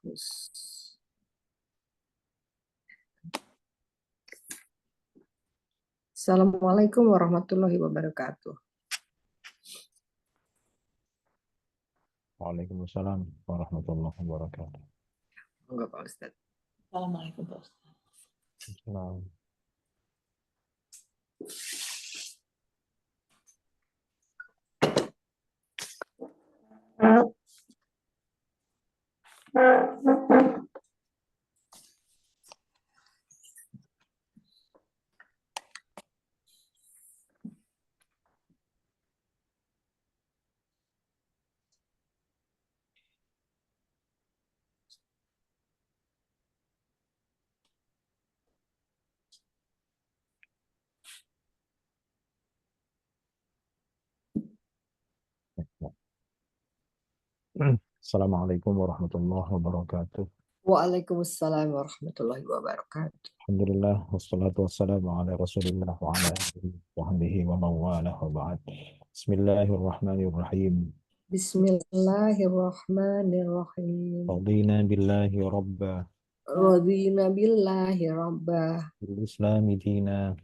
Terus. Assalamualaikum warahmatullahi wabarakatuh. Waalaikumsalam warahmatullahi wabarakatuh. Enggak, Pak Ustadz. Assalamualaikum Pak Ustaz. Nah, Assalamualaikum warahmatullahi wabarakatuh. Waalaikumsalam warahmatullahi wabarakatuh. Alhamdulillah wassalatu wassalamu ala Rasulillah wa ala alihi wa sahbihi wa mawalah wa ba'd. Bismillahirrahmanirrahim. Bismillahirrahmanirrahim. Radina billahi rabba Radina billahi rabbah bil islami dina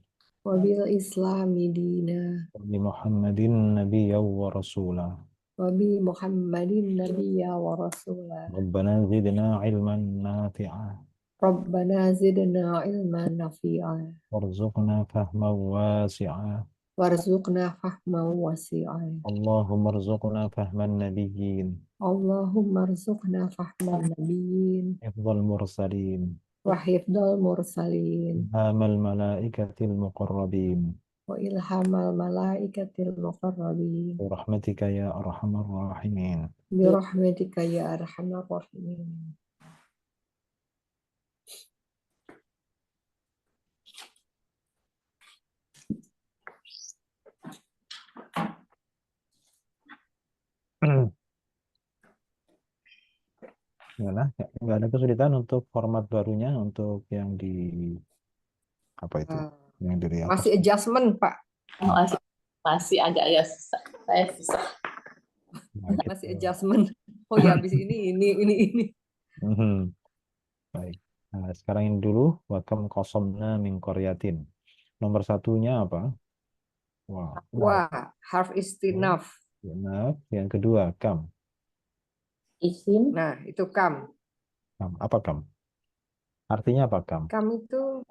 wa bil islami dina wa bi Muhammadin nabiyyan wa rasula. wa bi Muhammadin nabiyya wa rasulah. Rabbana zidna ilman nafi'a Rabbana zidna ilman nafi'a warzuqna fahman wasi'a. warzuqna fahman wasi'a. Allahumma rzuqna fahman nabiyyin Allahumma rzuqna fahman nabiyyin hifdzal mursalin wa hifdzal mursalin amal malaikatil muqarrabin wa ilhamal malaikatil muqarrabin rahmatika ya arhamar rahimin. bi rahmatika ya arhamar rahimin. Nggak ada kesulitan untuk format barunya untuk yang di apa itu yang dari atas. Masih adjustment, Pak. Masih agak-agak susah. Saya susah. Nah, gitu. Masih adjustment. Oh ya, habis ini. Mhm. Baik. Nah, sekarang ini dulu wakam kosomna min qaryatin. Nomor satunya apa? Wah. Wah, harf istinaf. Benar. Yang kedua kam. Isim, Nah, itu kam. Kam. Apa kam? Artinya apa kam? Kam itu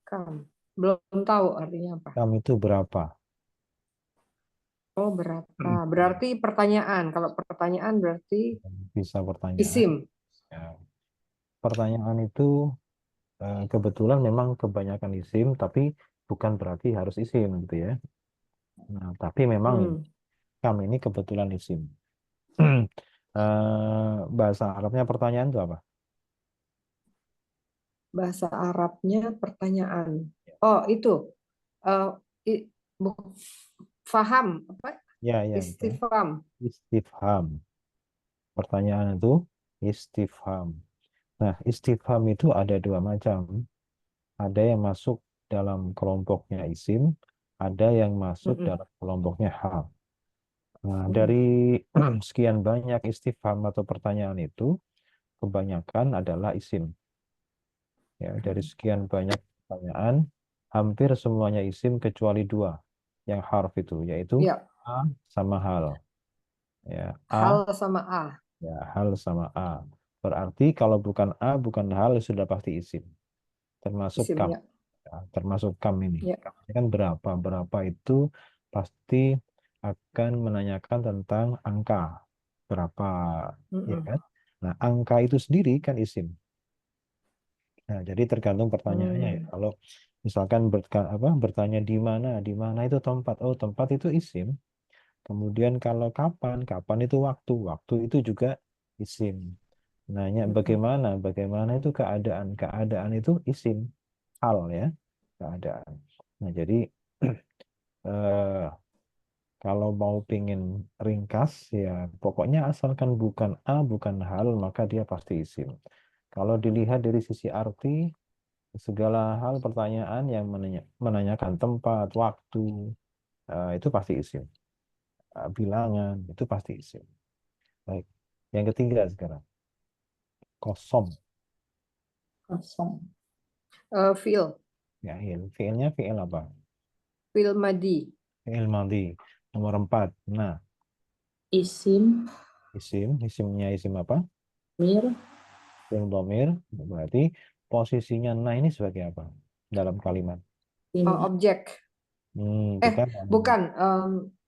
kam. Belum tahu artinya apa. Kam itu berapa? Oh, berapa? Berarti pertanyaan. Kalau pertanyaan berarti Bisa pertanyaan. isim. Ya. Pertanyaan itu kebetulan memang kebanyakan isim, tapi bukan berarti harus isim gitu ya. Nah, tapi memang kam ini kebetulan isim. Bahasa Arabnya pertanyaan itu apa? Bahasa Arabnya pertanyaan. Oh, itu. Eh, i- bu- faham. Apa? Ya, ya, betul. Istifham. Istifham. Pertanyaan itu istifham. Nah, istifham itu ada dua macam. Ada yang masuk dalam kelompoknya isim, ada yang masuk Mm-mm. dalam kelompoknya hal. Nah, Mm. dari sekian banyak istifham atau pertanyaan itu, kebanyakan adalah isim. Ya, dari sekian banyak pertanyaan, hampir semuanya isim kecuali dua yang harf itu, yaitu Ya, a sama hal. Ya, hal a, sama a. ya, hal sama a. Berarti kalau bukan a, bukan hal, sudah pasti isim. Termasuk kam. Isimnya. Ya, termasuk kam ini. Ya. Kam ini kan berapa? Berapa itu pasti akan menanyakan tentang angka. Berapa, ya Mm-mm. kan? Nah, angka itu sendiri kan isim. Nah, jadi tergantung pertanyaannya ya. Kalau misalkan bertanya di mana itu tempat. Oh, tempat itu isim. Kemudian kalau kapan, kapan itu waktu. Waktu itu juga isim. Nanya Mm-mm. bagaimana, bagaimana itu keadaan. Keadaan itu isim. Hal ya, keadaan. Nah, jadi eh, kalau mau pingin ringkas ya pokoknya asalkan bukan A, bukan hal, maka dia pasti isim. Kalau dilihat dari sisi arti, segala hal pertanyaan yang menanyakan tempat, waktu, itu pasti isim. Bilangan, itu pasti isim. Baik. Yang ketiga sekarang. Kosom. Kosong. Fi'il. Fi'ilnya fi'il apa? Fi'il madi. Fi'il madhi. Nomor 4. Nah, Isim. isimnya isim apa? Mir. Isim dhamir. Berarti posisinya nah ini sebagai apa dalam kalimat? Objek. Kita Bukan.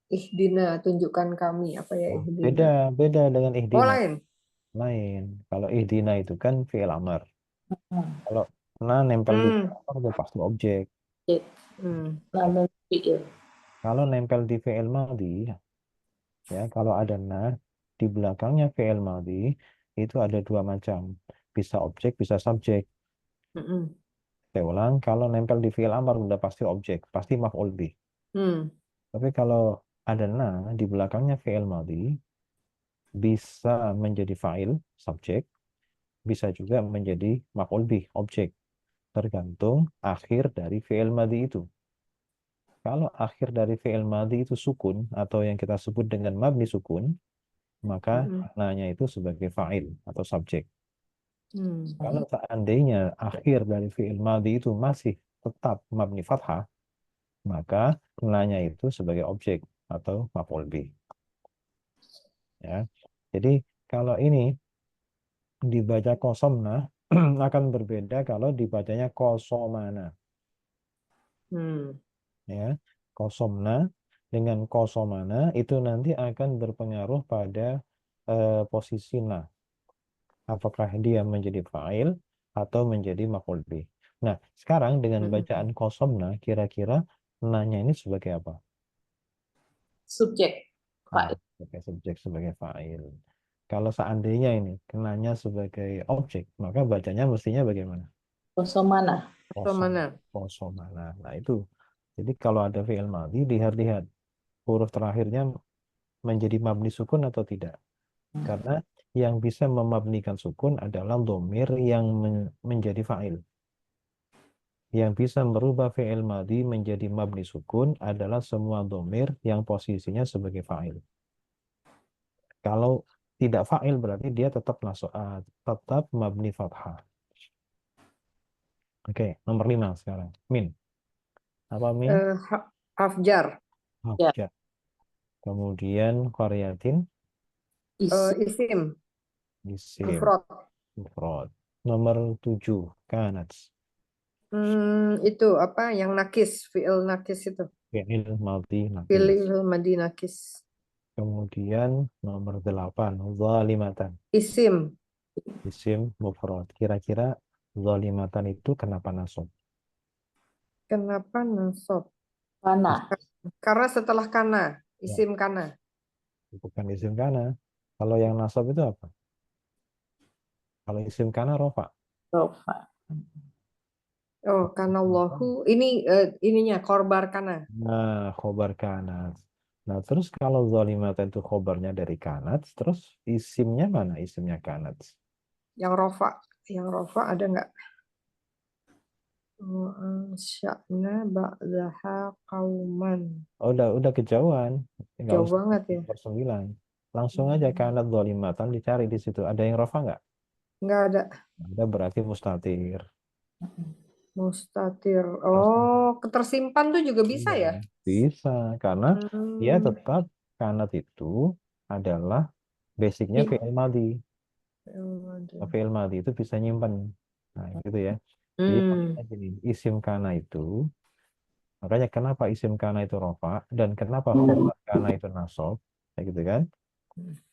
Ihdina, tunjukkan kami. Apa ya ihdina? beda dengan Oh, ihdina. lain. Lain. Kalau ihdina itu kan fi'il amr. Hmm. Kalau nah nempel di Hmm. fi'il amr itu pasti objek. Hmm. Nama fi'il. Kalau nempel di fi'il madhi, ya kalau ada nah di belakangnya fi'il madhi itu ada dua macam. Bisa objek, bisa subjek. Mm-mm. Saya ulang, kalau nempel di fi'il amr udah pasti objek, pasti maf'ul bih. Hmm. Tapi kalau ada nah di belakangnya fi'il madhi bisa menjadi fa'il, subjek, bisa juga menjadi maf'ul bih, objek. Tergantung akhir dari fi'il madhi itu. Kalau akhir dari fi'il madhi itu sukun atau yang kita sebut dengan mabni sukun, maka Mm-mm. maknanya itu sebagai fa'il atau subjek. Hmm. Kalau seandainya akhir dari fi'il madhi itu masih tetap mabni fathah, maka maknanya itu sebagai objek atau maf'ul bih. Ya. Jadi kalau ini dibaca kosomna akan berbeda kalau dibacanya kosomana. Hmm. Ya, kosomna dengan kosomana itu nanti akan berpengaruh pada posisi na. Apakah dia menjadi fa'il atau menjadi maf'ul bih. Nah, sekarang dengan Mm-mm. bacaan kosomna, kira-kira nanya ini sebagai apa? Subjek. Nah, Fa'il. sebagai subjek, sebagai fa'il. Kalau seandainya ini kenanya sebagai objek, maka bacanya mestinya bagaimana? Kosong mana? Atau Kosong, mana? kosomana. Nah, itu. Jadi kalau ada fi'il madhi, lihat-lihat huruf terakhirnya menjadi mabni sukun atau tidak. Karena yang bisa memabnikan sukun adalah domir yang menjadi fa'il. Yang bisa merubah fi'il madhi menjadi mabni sukun adalah semua domir yang posisinya sebagai fa'il. Kalau tidak fa'il berarti dia tetap tetap mabni fathah. Oke, nomor 5 sekarang. Min. Apa min? Afjar. Ya. Abjad. Kemudian qaryatin, Isim. Isim. isim, Mufrad. mufrad. Nomor 7 kanat. Itu apa yang nakis, fi'il nakis itu. Fi'il madhi nakis. Fi'il madi nakis. Kemudian nomor 8 zalimatan. Isim. Isim mufrad. Kira-kira zalimatan itu kenapa nasab? Kenapa nasab? Mana? Karena setelah kana, Ya, isim kana. bukan isim kana. Kalau yang nasab itu apa? Kalau isim kana rofa. Rofa. Oh, kana Allahu. Ini ininya korbar kana. Nah, khobar kanat. Nah, terus kalau zalimatan itu khobarnya dari kanat, terus isimnya mana isimnya kanat? Yang rofa. Yang rofa ada nggak? Sya'na ba'daha qauman. Oh, udah kejauhan. Nggak Jauh usah banget ya. nomor 9. Langsung aja kanat zalimatan dicari di situ. Ada yang rofa nggak? Nggak ada. Ada berarti mustatir. Mustatir. Mustatir. Oh, ketersimpan tuh juga bisa Iya, ya? bisa karena dia Hmm. tetap kanat itu adalah basicnya Ih, fi'il madhi. Waduh. Fi'il madhi itu bisa nyimpen. Nah, gitu ya. Jadi Hmm. makanya gini, isim kana itu, makanya kenapa isim kana itu rofa dan kenapa khobar kana itu nasab, kayak gitu kan?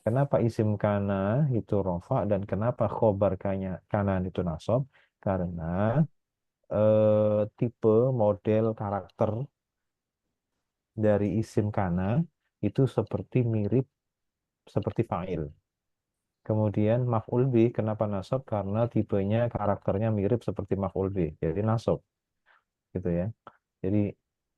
Kenapa isim kana itu rofa dan kenapa khobar kana itu nasab? Karena tipe model karakter dari isim kana itu seperti mirip seperti fa'il. Kemudian maf'ul bih kenapa nasab? Karena tipenya karakternya mirip seperti maf'ul bih. Jadi nasab gitu ya. Jadi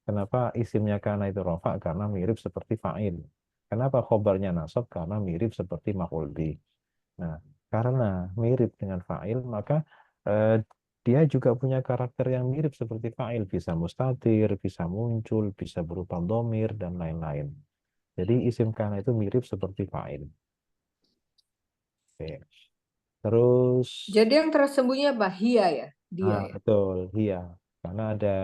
kenapa isimnya kana itu rofa? Karena mirip seperti fa'il. Kenapa khobarnya nasab? Karena mirip seperti maf'ul bih. Nah, karena mirip dengan fa'il, maka eh, dia juga punya karakter yang mirip seperti fa'il. Bisa mustatir, bisa muncul, bisa berupa domir, dan lain-lain. Jadi isim kana itu mirip seperti fa'il. Oke. Terus Jadi yang tersembunyi apa? Hia ya? Dia ya? betul, iya. Karena ada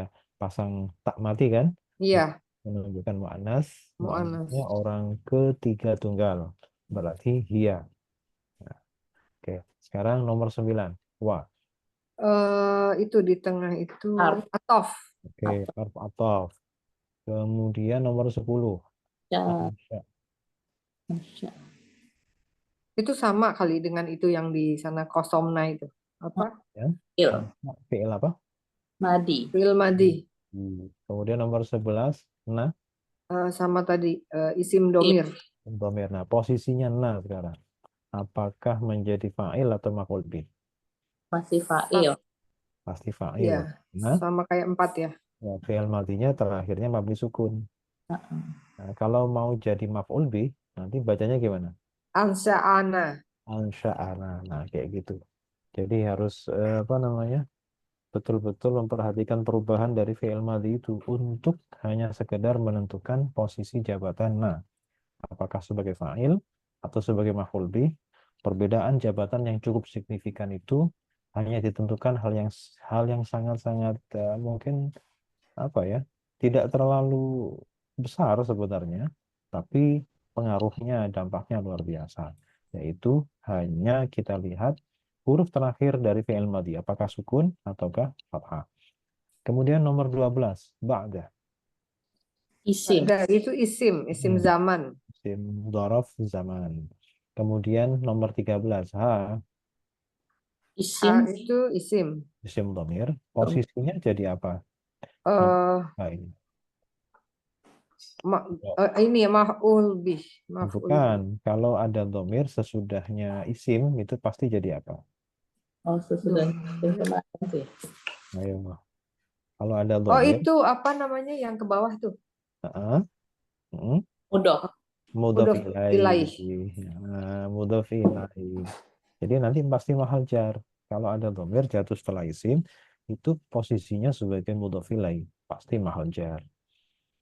pasang tak mati kan? Iya, Menunjukkan mu'annas, mu'annas. mu'annasnya orang ketiga tunggal. Berarti hia. Nah, oke, sekarang nomor 9. Wah, Itu di tengah itu Harf. atof. oke, harf ataf. Kemudian nomor 10. Ya, Ansya. Masya. Itu sama kali dengan itu yang di sana kosomna itu. Apa? Ya. Il. Ansya, fi'il apa? Madi. Fi'il madi. Kemudian nomor 11. Nah, Sama tadi isim Im. domir. dhamir. Nah, posisinya nah sekarang. Apakah menjadi fa'il atau maf'ul bih? Masih fa'il. Pasti fa'il. Iya, Nah, sama kayak 4 ya. ya, fi'il madinya terakhirnya mabni sukun. Nah, kalau mau jadi maf'ul bih, nanti bacanya gimana? Ansya'ana. Ansya'ana. Nah, kayak gitu. Jadi harus apa namanya? Betul-betul memperhatikan perubahan dari fi'il madhi itu untuk hanya sekedar menentukan posisi jabatan nah. Apakah sebagai fa'il atau sebagai maf'ul bih. Perbedaan jabatan yang cukup signifikan itu hanya ditentukan hal yang sangat-sangat mungkin apa ya, tidak terlalu besar sebenarnya, tapi pengaruhnya, dampaknya luar biasa. Yaitu hanya kita lihat huruf terakhir dari fi'il madhi, apakah sukun ataukah fathah. Kemudian nomor 12, ba'da. Isim. Dari itu isim Hmm, zaman. isim dzaraf zaman. Kemudian nomor 13, ha, Ha Isim. itu isim. isim dhamir. Posisinya jadi apa? Nomor Eh ini. ma- ini ya maf'ul bih, maf'ul Bukan, bih. kalau ada dhamir sesudahnya isim itu pasti jadi apa? Oh, Duh. sesudah yang kemarin tuh ya. Ayo, kalau ada Oh dhamir, itu apa namanya yang ke bawah tuh? heeh, mm, Mudhof. mudhof Mudhof ilaih. ilaih. Mudhof ilaih. Jadi nanti pasti mahal jar. Kalau ada dhamir jatuh setelah isim, itu posisinya sebagai mudhof ilaih. Pasti mahal jar.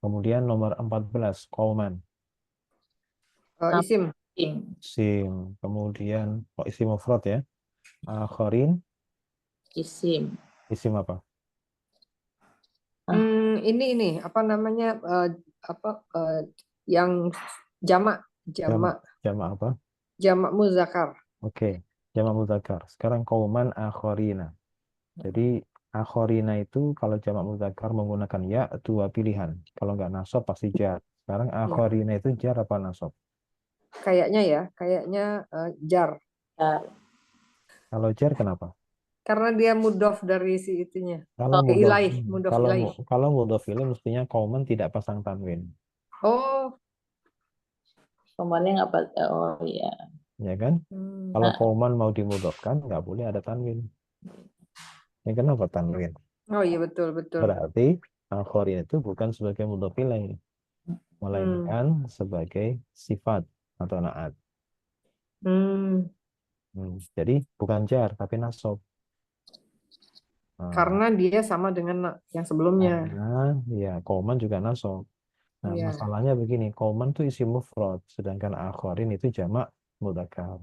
Kemudian nomor 14, qauman. Isim. Isim. Isim. Kemudian, isim mufrad ya. Akharin, Isim. isim apa? Ini apa namanya apa yang jamak Jamak. jamak Jamak apa? jamak muzakkar. Oke. Jamak mudzakkar. Sekarang qauman akharina. Jadi akhorina itu kalau jamak mudzakkar menggunakan ya dua pilihan. Kalau nggak nasab pasti jar. Sekarang Ya, akhorina itu jar apa nasab? kayaknya jar Ya. Kalau jar kenapa? karena dia mudhof dari si itunya. Kalau mudhof Ilaih, mudhof kalau ilaih. kalau mudhof ilaihi mestinya qauman tidak pasang tanwin, Oh, Kemarin apa? Oh iya. ya kan? hmm. Kalau Nah, qauman mau dimudhofkan nggak boleh ada tanwin. Ya kenapa tanwin? Oh iya betul betul. Berarti akhorin itu bukan sebagai mudhof ilaihi, Hmm. melainkan sebagai sifat atau naat. Hmm. Jadi bukan jar tapi nasab. Nah, Karena dia sama dengan yang sebelumnya. karena ya Kauman juga nasab. Nah, Iya. masalahnya begini, Kauman itu isi mufrad, sedangkan akharin itu jamak mudzakkar.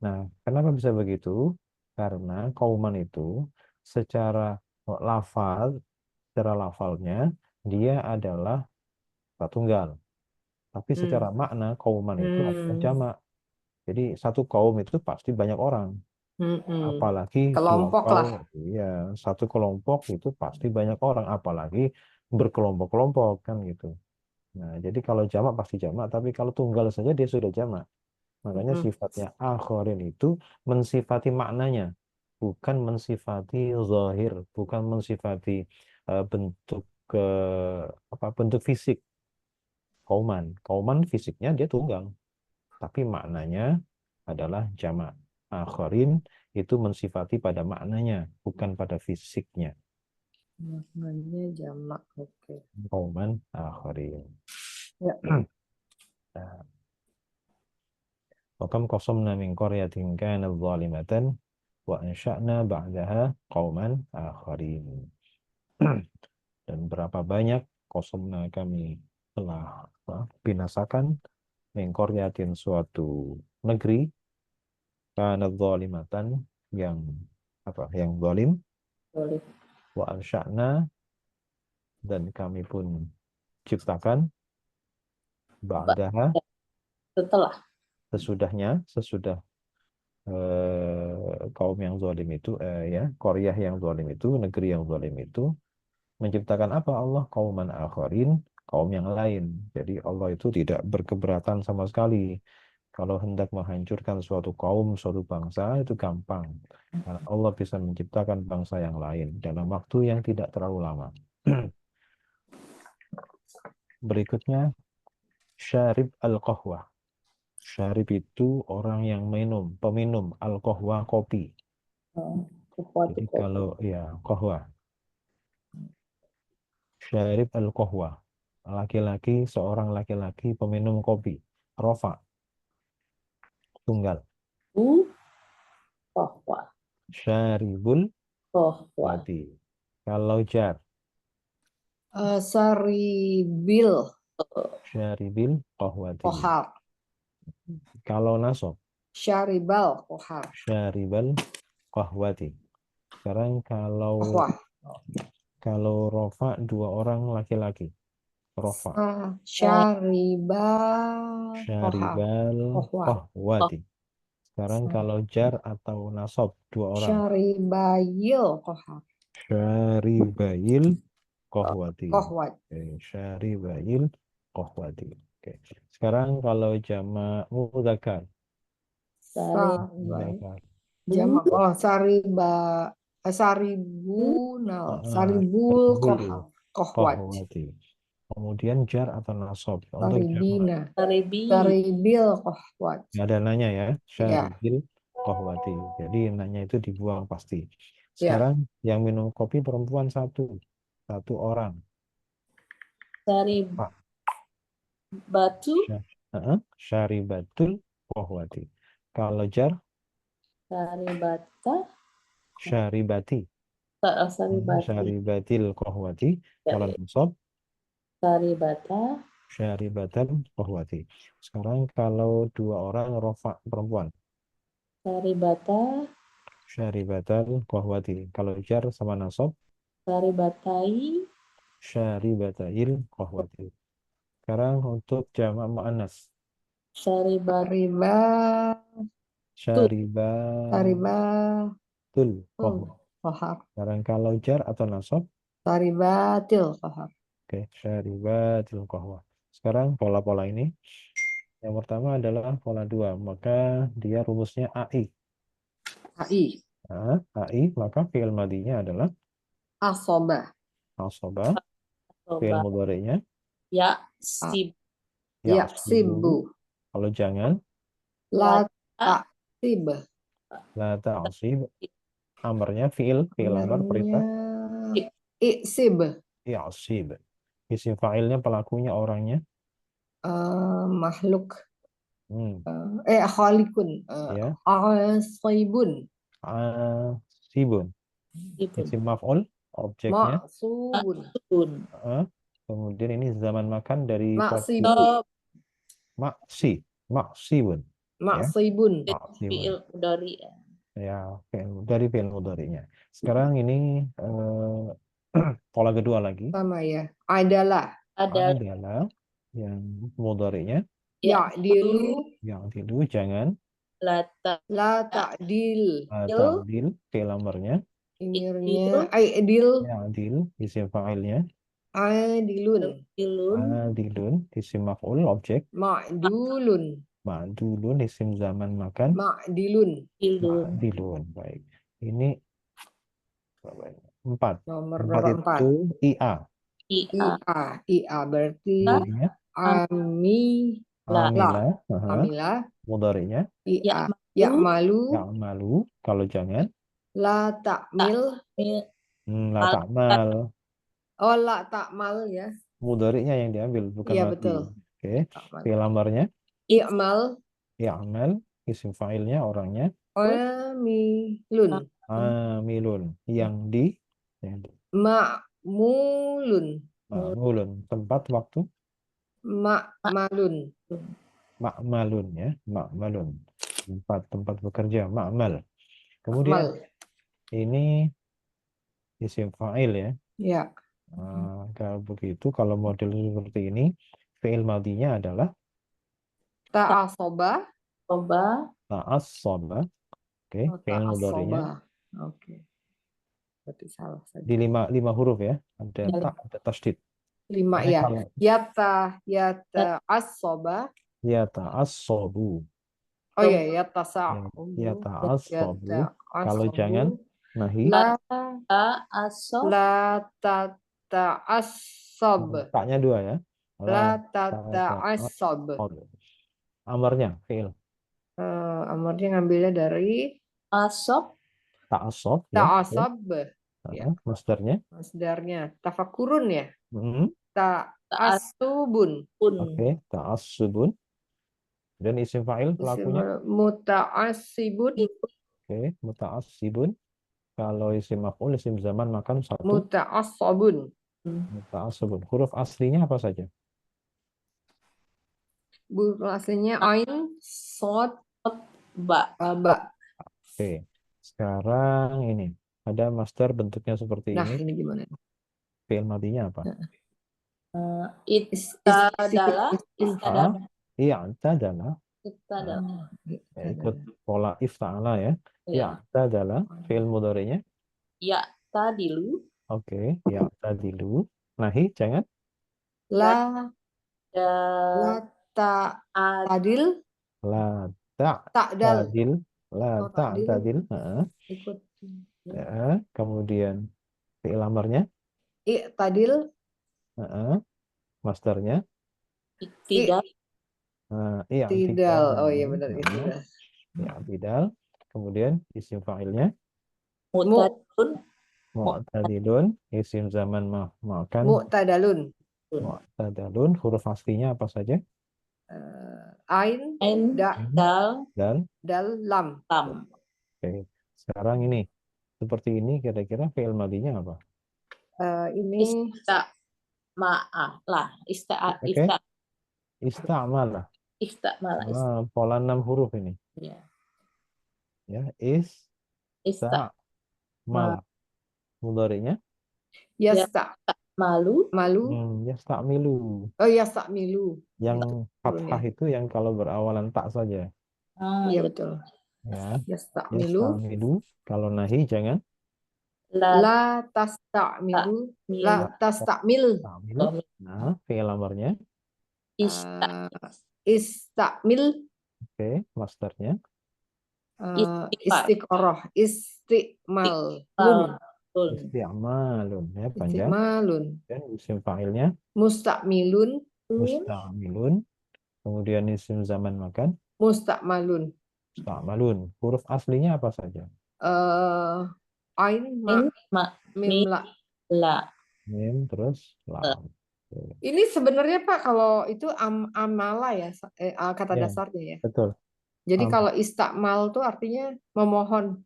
Nah, kenapa bisa begitu? Karena Kauman itu secara lafal, secara lafalnya dia adalah satu tunggal. Tapi secara Hmm. makna Kauman itu adalah Hmm. jamak. Jadi satu kaum itu pasti banyak orang. Hmm. Hmm. Apalagi Kelompok global, lah. ya satu kelompok itu pasti banyak orang, apalagi berkelompok-kelompok kan gitu. Nah, jadi kalau jamak pasti jamak, tapi kalau tunggal saja dia sudah jamak. Makanya Hmm. sifatnya akhorin itu mensifati maknanya, bukan mensifati zahir, bukan mensifati bentuk ke apa bentuk fisik. Kauman, kauman fisiknya dia tunggal, tapi maknanya adalah jamak. Akharin itu mensifati pada maknanya, bukan pada fisiknya. Maknanya jamak. Oke. Qauman akharin. Ya. Nah, wa kam qasamna min qaryatin kanat zalimatan wa ansha'na ba'daha qauman akharin. Dan berapa banyak qasamna kami telah binasakan min qaryatin suatu negeri kanat zalimatan, yang apa? Yang zalim. Boleh. Wa ansya'na, dan kami pun ciptakan ba'daha, Setelah. sesudah kaum yang zalim itu, ya, qaryah yang zalim itu, negeri yang zalim itu, menciptakan apa Allah? Qauman akharin, kaum yang lain. Jadi Allah itu tidak berkeberatan sama sekali. Kalau hendak menghancurkan suatu kaum, suatu bangsa, itu gampang. Karena Allah bisa menciptakan bangsa yang lain dalam waktu yang tidak terlalu lama. Berikutnya, syarib al-qahwah. Syarib itu orang yang minum, peminum, al-qahwah, kopi. Kuat Jadi kopi. kalau ya qahwah, syarib al-qahwah, laki-laki, seorang laki-laki peminum kopi. Rofa, tunggal. Kohwa. Syaribul Kohwa. wati. Kalau jar, Saribil syaribil qahwati. kohar. Kalau nasab, Syaribal kohar. syaribal qahwati. Sekarang kalau Kohwah. rofa, dua orang laki-laki. Rofa, Syaribal kohar. syaribal Kohwah. qahwati. Sekarang kalau jar atau nasab, dua orang. Syaribayil kohar. Syaribail qahwati. Kohwat. Oke, syaribail qahwati. Oke. Sekarang kalau jamak mudzakkar. Mudzakkar. Jamak saribunal. Saribul kohar. Kohwat. Qahwati. Kemudian jar atau nasab. Untuk jamak Saribina. Saribi. Saribil kohwat. nggak ada nanya ya. Ya. Syaribil qahwati. Jadi nanya itu dibuang pasti. Ya. Sekarang yang minum kopi perempuan satu orang. Pak. Saribatu. Syaribatul qahwati. Kalau jar, Saribata. syaribati. Saribati. Syaribatil qahwati. Kalau nasab, Saribata. syaribatan qahwati. Sekarang kalau dua orang rofa perempuan. Saribata. Syaribatal qahwati. Kalau jar sama nasab, Saribatai. syaribatail qahwati. Sekarang untuk jamak muannas. Saribatu. Riba. Syaribatul qahwati. Kohar. Sekarang kalau jar atau nasab, Saribatil kohar. oke, syaribatil qahwah. Sekarang pola-pola ini. Yang pertama adalah pola 2, maka dia rumusnya AI. AI. Nah, AI, maka fi'il madinya adalah Asoba. asoba, fi'il mudhari'nya Ya. Sib. Yaksibu. Kalau jangan, La ta'sib. la ta'asib, amarnya fi'il amar, perintah Iksib. ya'sib. Isim fa'ilnya pelakunya, orangnya Makhluk. hmm, Khalikun. ya, Asibun. sibun. Isim maf'ul, objeknya. Maksubun. Kemudian ini zaman makan dari Maksibu. maksibun. Ya, Maksibun. maksibun. Fi'il mudhari. Ya, dari fi'il mudhari'nya. Sekarang ini pola kedua lagi. Sama ya. Adalah. Adalah yang mudhari'nya Ya'dilu. yang tidu, jangan Lata. La ta'dil. ta'dil, fi'il amarnya Imirnya. Aidil. ya'dil, isim fa'ilnya Adilun. adilun, isim maf'ul, objek Ma'dulun. ma'dulun, isim zaman makan Ma'dilun. ma'dilun. Baik. Ini 4. Nomor 4 itu IA. IA berarti Mudhari'nya amila. amila, mudhari'nya IA. Ya'malu. ya'malu. Kalau jangan La ta'mil. la ta'mal. Oh, la ta'mal ya. Mudhari'nya yang diambil, bukan Iya, madi. betul. Oke. Ta'mal. Fi'il amarnya I'mal. ya'mal, isim fa'ilnya, orangnya Amilun. amilun, yang di Ma'mulun. ma'mulun, tempat, waktu, Ma'malun. ma'malun, ya, ma'malun. tempat bekerja, ma'mal. Kemudian Mal. ini isim fa'il ya. Ya. Kalau begitu, kalau model seperti ini, fi'il madinya adalah Ta'asoba. Coba. ta'assaba. Oke, Oh, fi'il mudhari'nya ta'asoba. Oke. Berarti salah saja. di lima huruf ya. Ada Ya. ta, ada tasdid. 5 Makanya ya. kalau Ta'asoba. ya ta'assabu, Oh ya, ya ta'asabu. ta'assabu. Kalau jangan Ta'asabu. nahi, La Asof. la ta'asab. taknya dua ya. La Ta'assabu. ta'asab. Amarnya fi'il Amarnya ngambilnya dari Asof. ta'assab ya. ta'asab. Ya, Masdarnya. masdarnya. Tafakurun ya. Mhm. Ta'asubun. Pun. Oke, ta'assubun. Dan isim fa'il pelakunya. Muta'asibun. Oke, muta'assibun. Kalau isim maf'ul, isim zaman makan satu. Muta'asabun. Muta'assibun. Huruf aslinya apa saja? Aslinya ain, sod, Ba. ba. Oke. Sekarang ini ada masdar bentuknya seperti Nah, ini. ini gimana? Fi'il madinya apa? Istadalah. Istadalah. Iya, adalah Istadalah. ikut pola ifta'ala ya. Ya. Ya, adalah fi'il mudhari'nya. Ya. Tadilu. Oke, ya tadilu. Nahi jangan. La Da. ta'adil, La ta'dal. ta'dil. La Oh, ta'dil. ta'dil. Ikut. Kemudian fi'il amarnya. I'tadil. Masdarnya. Tidak. Iya, Tidal. Oh iya benar, i'tidal. Ya, tidak. Kemudian isim fa'ilnya. Mutadun. Mu'tadilun. Isim zaman makan. Mu'tadalun. Mu'tadalun. Huruf aslinya apa saja? Ain, Ain. Dal. Dan lam. Tam. oke. Sekarang ini. Seperti ini kira-kira fi'il madinya apa? Ini Ma'ah lah. Oke. Ista'malah. Ista'malah. Pola 6 huruf ini. Ya. Ya, Ista. mal. Mudhari'nya yasta Malu. yasta'milu. Oh yasta'milu. Yang fathah itu yang kalau berawalan tak saja. Iya betul. Ya, Yasta'milu. yasta'milu. Kalau nahi jangan. La tasta'milu. La tasta'mil. Ta'milu. Nah, fi'il amarnya. Istamil. Oke, masdarnya. Istiqoroh. Istiqmal. Isti'malun. Ya, panjang. Istiqmalun. Dan isim fa'ilnya. Mustakmilun. Musta'milun. Kemudian isim zaman makan. Mustakmalun. Musta'malun. Huruf aslinya apa saja? Ain, mim, la. Mim, terus lam. Ini sebenarnya Pak, kalau itu amala ya, kata Ya, dasarnya ya. betul. Jadi kalau istakmal tuh artinya memohon.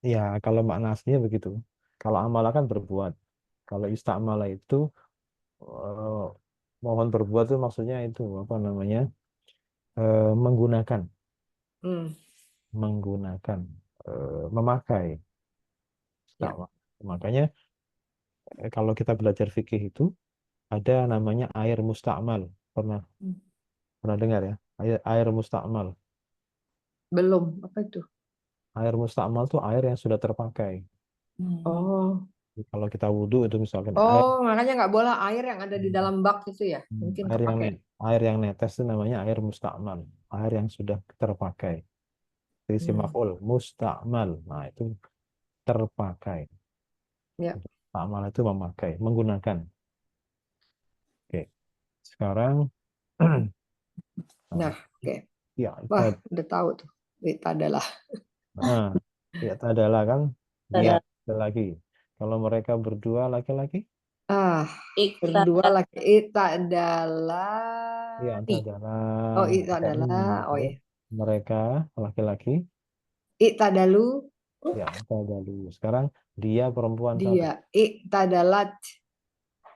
Ya, kalau makna aslinya begitu. Kalau amala kan berbuat. Kalau istakmala itu mohon berbuat itu maksudnya itu apa namanya? Menggunakan. Menggunakan. Memakai. Ya. Makanya kalau kita belajar fikih itu ada namanya air mustakmal. Pernah dengar ya? Air mustakmal. Belum, apa itu? Air mustakmal itu air yang sudah terpakai. Oh. Kalau kita wudhu itu misalkan air. Makanya nggak boleh air yang ada di dalam bak itu ya, mungkin terpakai. Air yang netes itu namanya air mustakmal, air yang sudah terpakai. Isim maf'ul mustakmal, nah itu terpakai. Ya. Mustakmal itu memakai, menggunakan. Oke, sekarang. Nah, oke. Ya, wah, udah tahu tuh. Itu adalah. Ya, adalah kan dia lagi. Kalau mereka berdua laki-laki? Berdua laki. Itu adalah. Ya, adalah. Oh, itu adalah. Oh ya. Mereka laki-laki. Iktadalu. Ya, tadalu. Sekarang dia perempuan Dia. Iktadalat.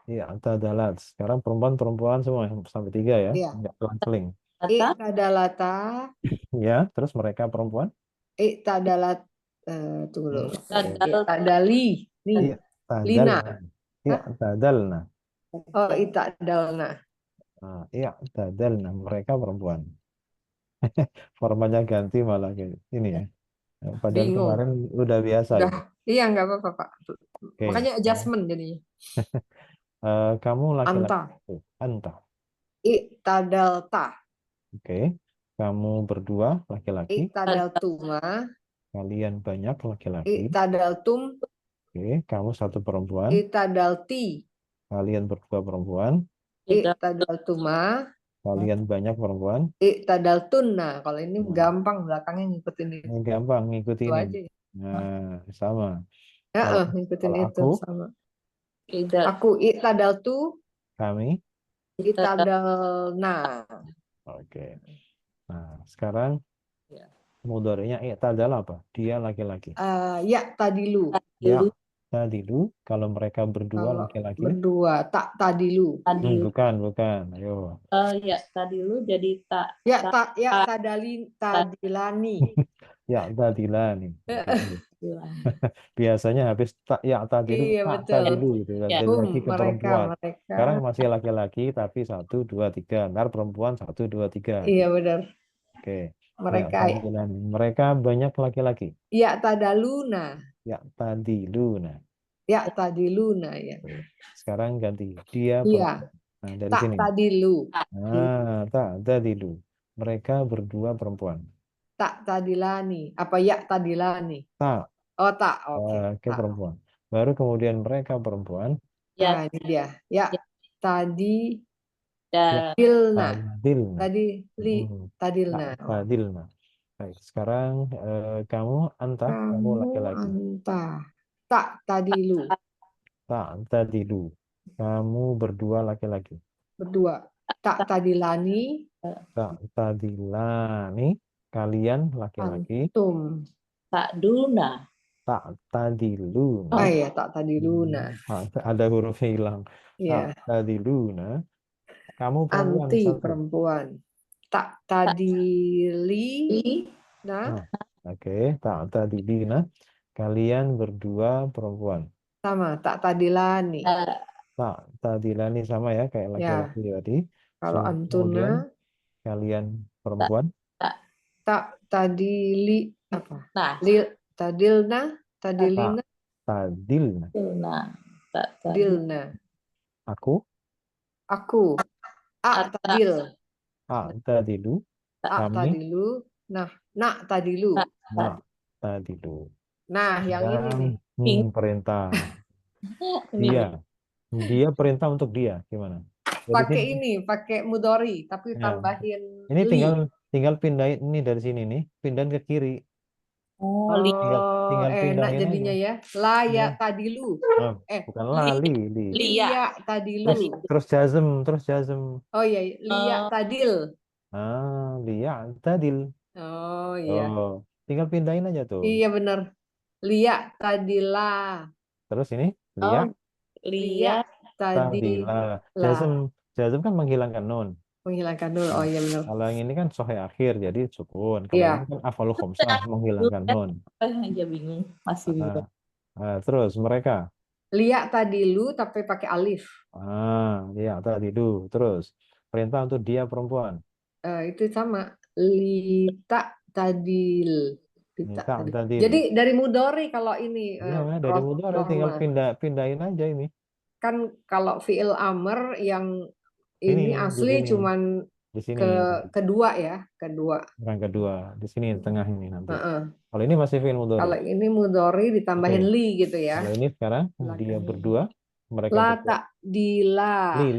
Iya, tadalat. Sekarang perempuan-perempuan semua sampai 3 ya. Iya. Enggak keling-keling. Lata, I'tadalata, Ya, terus mereka perempuan? i'tadalat, tunggu dulu. Hmm, tadal, I'tadali, nih, Iya, Lina. tadalna. Iya, Hah? tadalna. Oh, i'tadalna. Iya, tadalna. Mereka perempuan. Formanya ganti malah kayak ini ya. Padahal Bingung. kemarin udah biasa Udah, itu. iya nggak apa-apa, Pak. Oke. Makanya adjustment jadinya. Kamu laki-laki. Anta, Anta. i'tadalta, Oke. Kamu berdua laki-laki. i'tadaltuma, Kalian banyak laki-laki. i'tadaltum, Oke. Kamu satu perempuan. i'tadalti, Kalian berdua perempuan. tidak, i'tadaltuma, Kalian banyak perempuan. i'tadaltunna. Kalau ini Nah, gampang belakangnya ngikutin ini gampang itu ngikutin ini. aja. Nah, sama. Ya, Kalau ngikutin kalau itu aku, sama. tidak, Aku i'tadaltu, kami. tidak, i'tadalna. Oke. Nah, sekarang ya. mudhari'nya i'tadal apa? Dia laki-laki. Ya tadilu. Ya, Dulu, tadilu. Kalau mereka berdua Kalau laki-laki. berdua tak tadilu. tadi, Bukan. Ayo. ya, tadi lu jadi tak, Ya tak, tak ya tak, tadilani. Ya, tadilah nih. Oke. bilang. Biasanya habis tak ya tadilu, Iya tak betul. tadilu gitu kan. Ya, Jadi lagi ke Mereka perempuan. mereka. Sekarang masih laki-laki tapi satu, dua, tiga. Ntar perempuan satu, dua, tiga. Iya Gitu. benar. Oke. Ya, Mereka tadilah nih. Mereka banyak laki-laki. ya tadaluna. Ya, tadilu. Nah, Ya tadiluna ya. sekarang ganti. Dia Iya, perempuan. Nah, dari tak sini. tadilu. tadi, Tak, tadilu. Mereka berdua perempuan. Tak tadilani. Apa ya tadilani? Tak, Oh tak, oke. ke Tak. perempuan. Baru kemudian mereka perempuan. ya, Nah, ini dia. Ya ya, tadi Ya, dan dilna. tadilna. Tadi li Hmm, tadilna. tak, tadilna. Baik, sekarang kamu Anta, kamu Kamu laki-laki. anta. Tak tadilu. Tak, tadilu. Kamu berdua laki-laki. Berdua. Tak tadilani. Tak, tadilani. Kalian laki-laki. Antum. tak duna, Tak, tadiluna. Ah ya, tak tadiluna. Ada hurufnya hilang. Tak, Ya, tadiluna. Kamu perempuan anti satu. perempuan. Tak tak tadili. di, Nah, Nah, oke. Tak, tadilina. Kalian berdua perempuan. sama. Tak tadilani. Tak, tadilani sama ya kayak Ya, laki-laki tadi. kalau antuna. Kemudian kalian tak, perempuan. tak, Tak tadili. Apa? nah, Lil, tadilna. tak Tak, Tadilina. tadilna. duna, tak tadi, Dilna. Aku. Aku. A ata, tadil. Tadilu. A Kami. tadilu. Nah, nak tadilu. tak, Nah, tadi. tadilu. Nah, yang ini Sekarang nih. perintah. Ini Dia. Dia perintah untuk dia. Gimana? Dari Pakai sini. ini, pakai mudori, tapi Ya. tambahin Ini li. tinggal pindahin ini dari sini nih. Pindahin ke kiri. oh, Tinggal Oh, tinggal enak pindahin aja. jadinya ya. Layak Ya. tadilu. Oh, Eh, bukan li, lali, li. lia, liyak tadilu. tadi, Terus jazm. Oh iya, liyak tadil. Dia tadil. Oh iya. Oh, tinggal pindahin aja tuh. Iya bener. Liyak tadila. Terus ini oh, lia lia, Liyak tadila. tadila. Jazm kan menghilangkan nun. Menghilangkan dulu. Oh Nah, iya bener. kalau yang ini kan sohe akhir jadi sukun. Kalau ini Iya. kan afalu khomsah menghilangkan nun. aja bingung, masih Ah, bingung. terus mereka. Liyak tadilu tapi pakai alif. Dia tadilu. Terus perintah untuk dia perempuan. Itu sama. Lita tadil. Lita Minta tadil. tadil. Jadi dari mudori kalau ini Iya, dari mudhari tinggal normal. pindahin aja ini. Kan kalau fiil amr yang Ini ini di asli sini, cuman di sini ke nanti. kedua ya, kedua. Yang kedua di sini tengah ini nanti. Heeh. Kalau ini masih fi'il mudhari. Kalau ini mudori ditambahin Oke. li gitu ya. Kalau ini sekarang dia Belakangnya. berdua, mereka La berdua. tak dila. Li.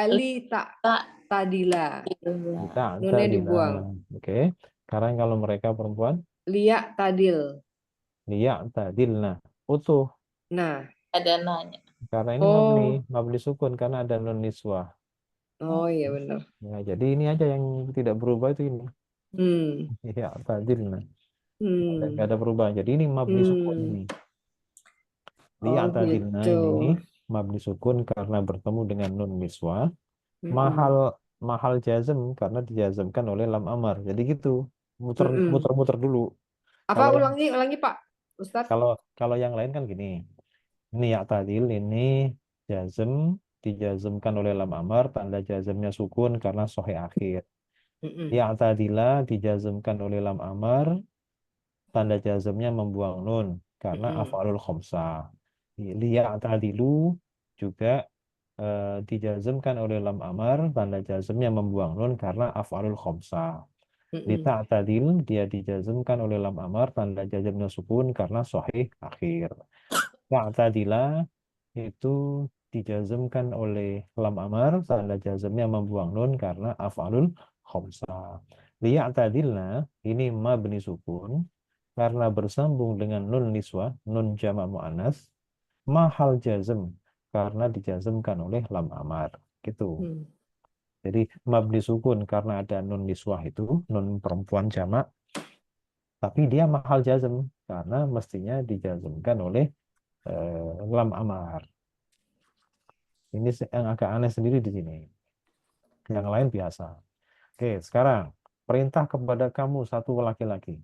Li tak Tak, tadila. Kita Nunnya tadi dibuang. Oke. Sekarang kalau mereka perempuan, Liak tadil. dia tadilna. Utuh. Nah, ada nanya. Karena ini oh, mabni sukun karena ada nun niswah. oh iya benar. Ya, jadi ini aja yang tidak berubah itu ini. Hmm, Iya, tadilna. hmm, Nggak ada perubahan. Jadi ini mabni sukun hmm. ini. Oh Lihat tadilna gitu. ini mabni sukun karena bertemu dengan nun niswah. Mm-mm. Mahal mahal jazm karena dijazmkan oleh lam amar. Jadi gitu, Mm-mm. muter-muter dulu. Apa Kalau yang ulangi Pak Ustadz? kalau kalau yang lain kan gini. Ini ya tadil, ini jazm dijazmkan oleh lam amar, tanda jazmnya sukun karena sahih akhir. Mm-mm. Ya tadila dijazmkan oleh lam amar, tanda jazmnya membuang nun karena Mm-mm. af'alul khamsah. Liya tadilu juga dijazmkan oleh lam amar, tanda jazmnya membuang nun karena af'alul khamsah. Mm-mm. Lita tadil dia dijazmkan oleh lam amar, tanda jazmnya sukun karena sahih akhir. Ya'tadila itu dijazmkan oleh lam amar, tanda jazmnya membuang nun karena af'alul khamsah. Liya'tadilna ini mabni sukun karena bersambung dengan nun niswah, nun jamak muannas, mahal jazm karena dijazmkan oleh lam amar. Gitu. Mm. Jadi mabni sukun karena ada nun niswah itu, nun perempuan jamak, tapi dia mahal jazm karena mestinya dijazmkan oleh lam amar. Ini yang agak aneh sendiri di sini. Yang lain biasa. Oke, sekarang perintah kepada kamu satu laki-laki.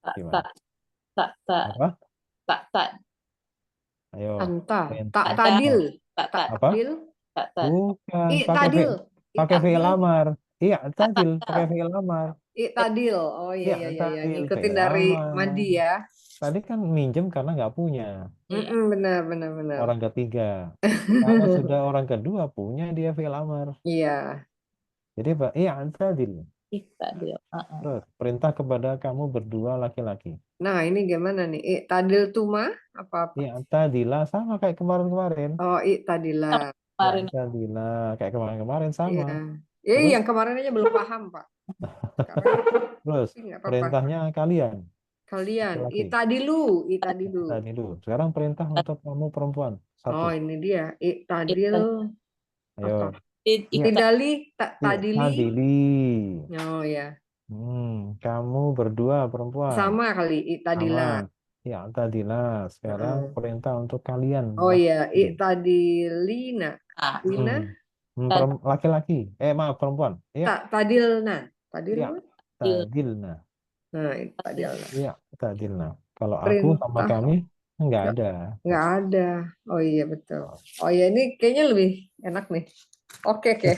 Tak, Gimana? tak, tak, tak, Apa? tak, tak. Ayo, Anta, tak perintah. Ada, tadil, tak, tak tak, Apa? tadil, tak, tak. Bukan, i tadil, i pakai fi'il tadil, amar. Iya, Tak, tak, tadil, pakai tak. fi'il amar. i tadil. Oh iya Iya, iya iya iya, tadil, ngikutin fi'il dari amar. Madi ya. Tadi kan minjem karena nggak punya Iya. Mm-mm, benar benar benar. orang ketiga. Kalau sudah orang kedua punya dia fi'il amar. Iya. Jadi Pak, iya, tadil. Kita dia. Terus, perintah kepada kamu berdua laki-laki. Nah ini gimana nih? I tadil tuma apa apa? Ya, tadilah sama kayak kemarin-kemarin. Oh i tadila. Ya, Kemarin tadilah kayak kemarin-kemarin sama. Iya. Terus, Yang kemarin aja belum paham Pak. Sekarang terus tapi nggak apa-apa. perintahnya kalian Kalian i laki-laki. tadilu, i Ya, tadilu. tadi dulu. Sekarang perintah untuk kamu perempuan. Satu. Oh ini dia. I tadil kita, apa? Ayo. Ya, kita, Tidali, tak ya, tadili. tadili. Oh ya. Kamu berdua perempuan. Sama kali i Sama. tadila. Ya, tadilah. Sekarang Heeh. perintah untuk kalian Oh iya, i laki-laki. tadilina. ah, Lina, tadi, Laki-laki. tak Maaf, perempuan. Iya, tadilna. iya. Tadilna. Tadilna. Nah, i tadilna. Iya, tadilna. Kalau aku sama Perintah kami nggak nggak ada. nggak ada. Oh iya betul. Oh iya ini kayaknya lebih enak nih. Oke oke.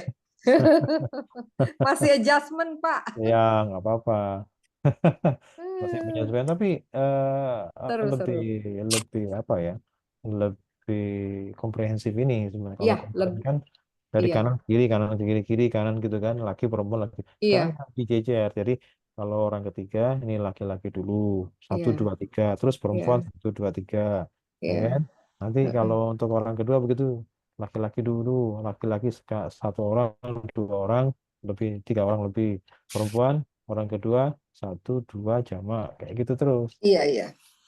Masih adjustment Pak. Ya, nggak apa-apa. Masih menyesuaikan, tapi Seru lebih seru. lebih apa ya? Lebih komprehensif ini sebenarnya. Kalau Iya kemarin lebih kan dari iya kanan ke kiri, kiri kanan gitu kan, laki perempuan laki. Sekarang iya dijejer. Jadi kalau orang ketiga ini laki-laki dulu, satu iya dua tiga, terus perempuan iya satu dua tiga, ya iya. kan? Nanti kalau untuk orang kedua begitu, laki-laki dulu, laki-laki satu orang, dua orang, lebih tiga orang lebih, perempuan orang kedua satu dua jamak kayak gitu terus. Iya iya.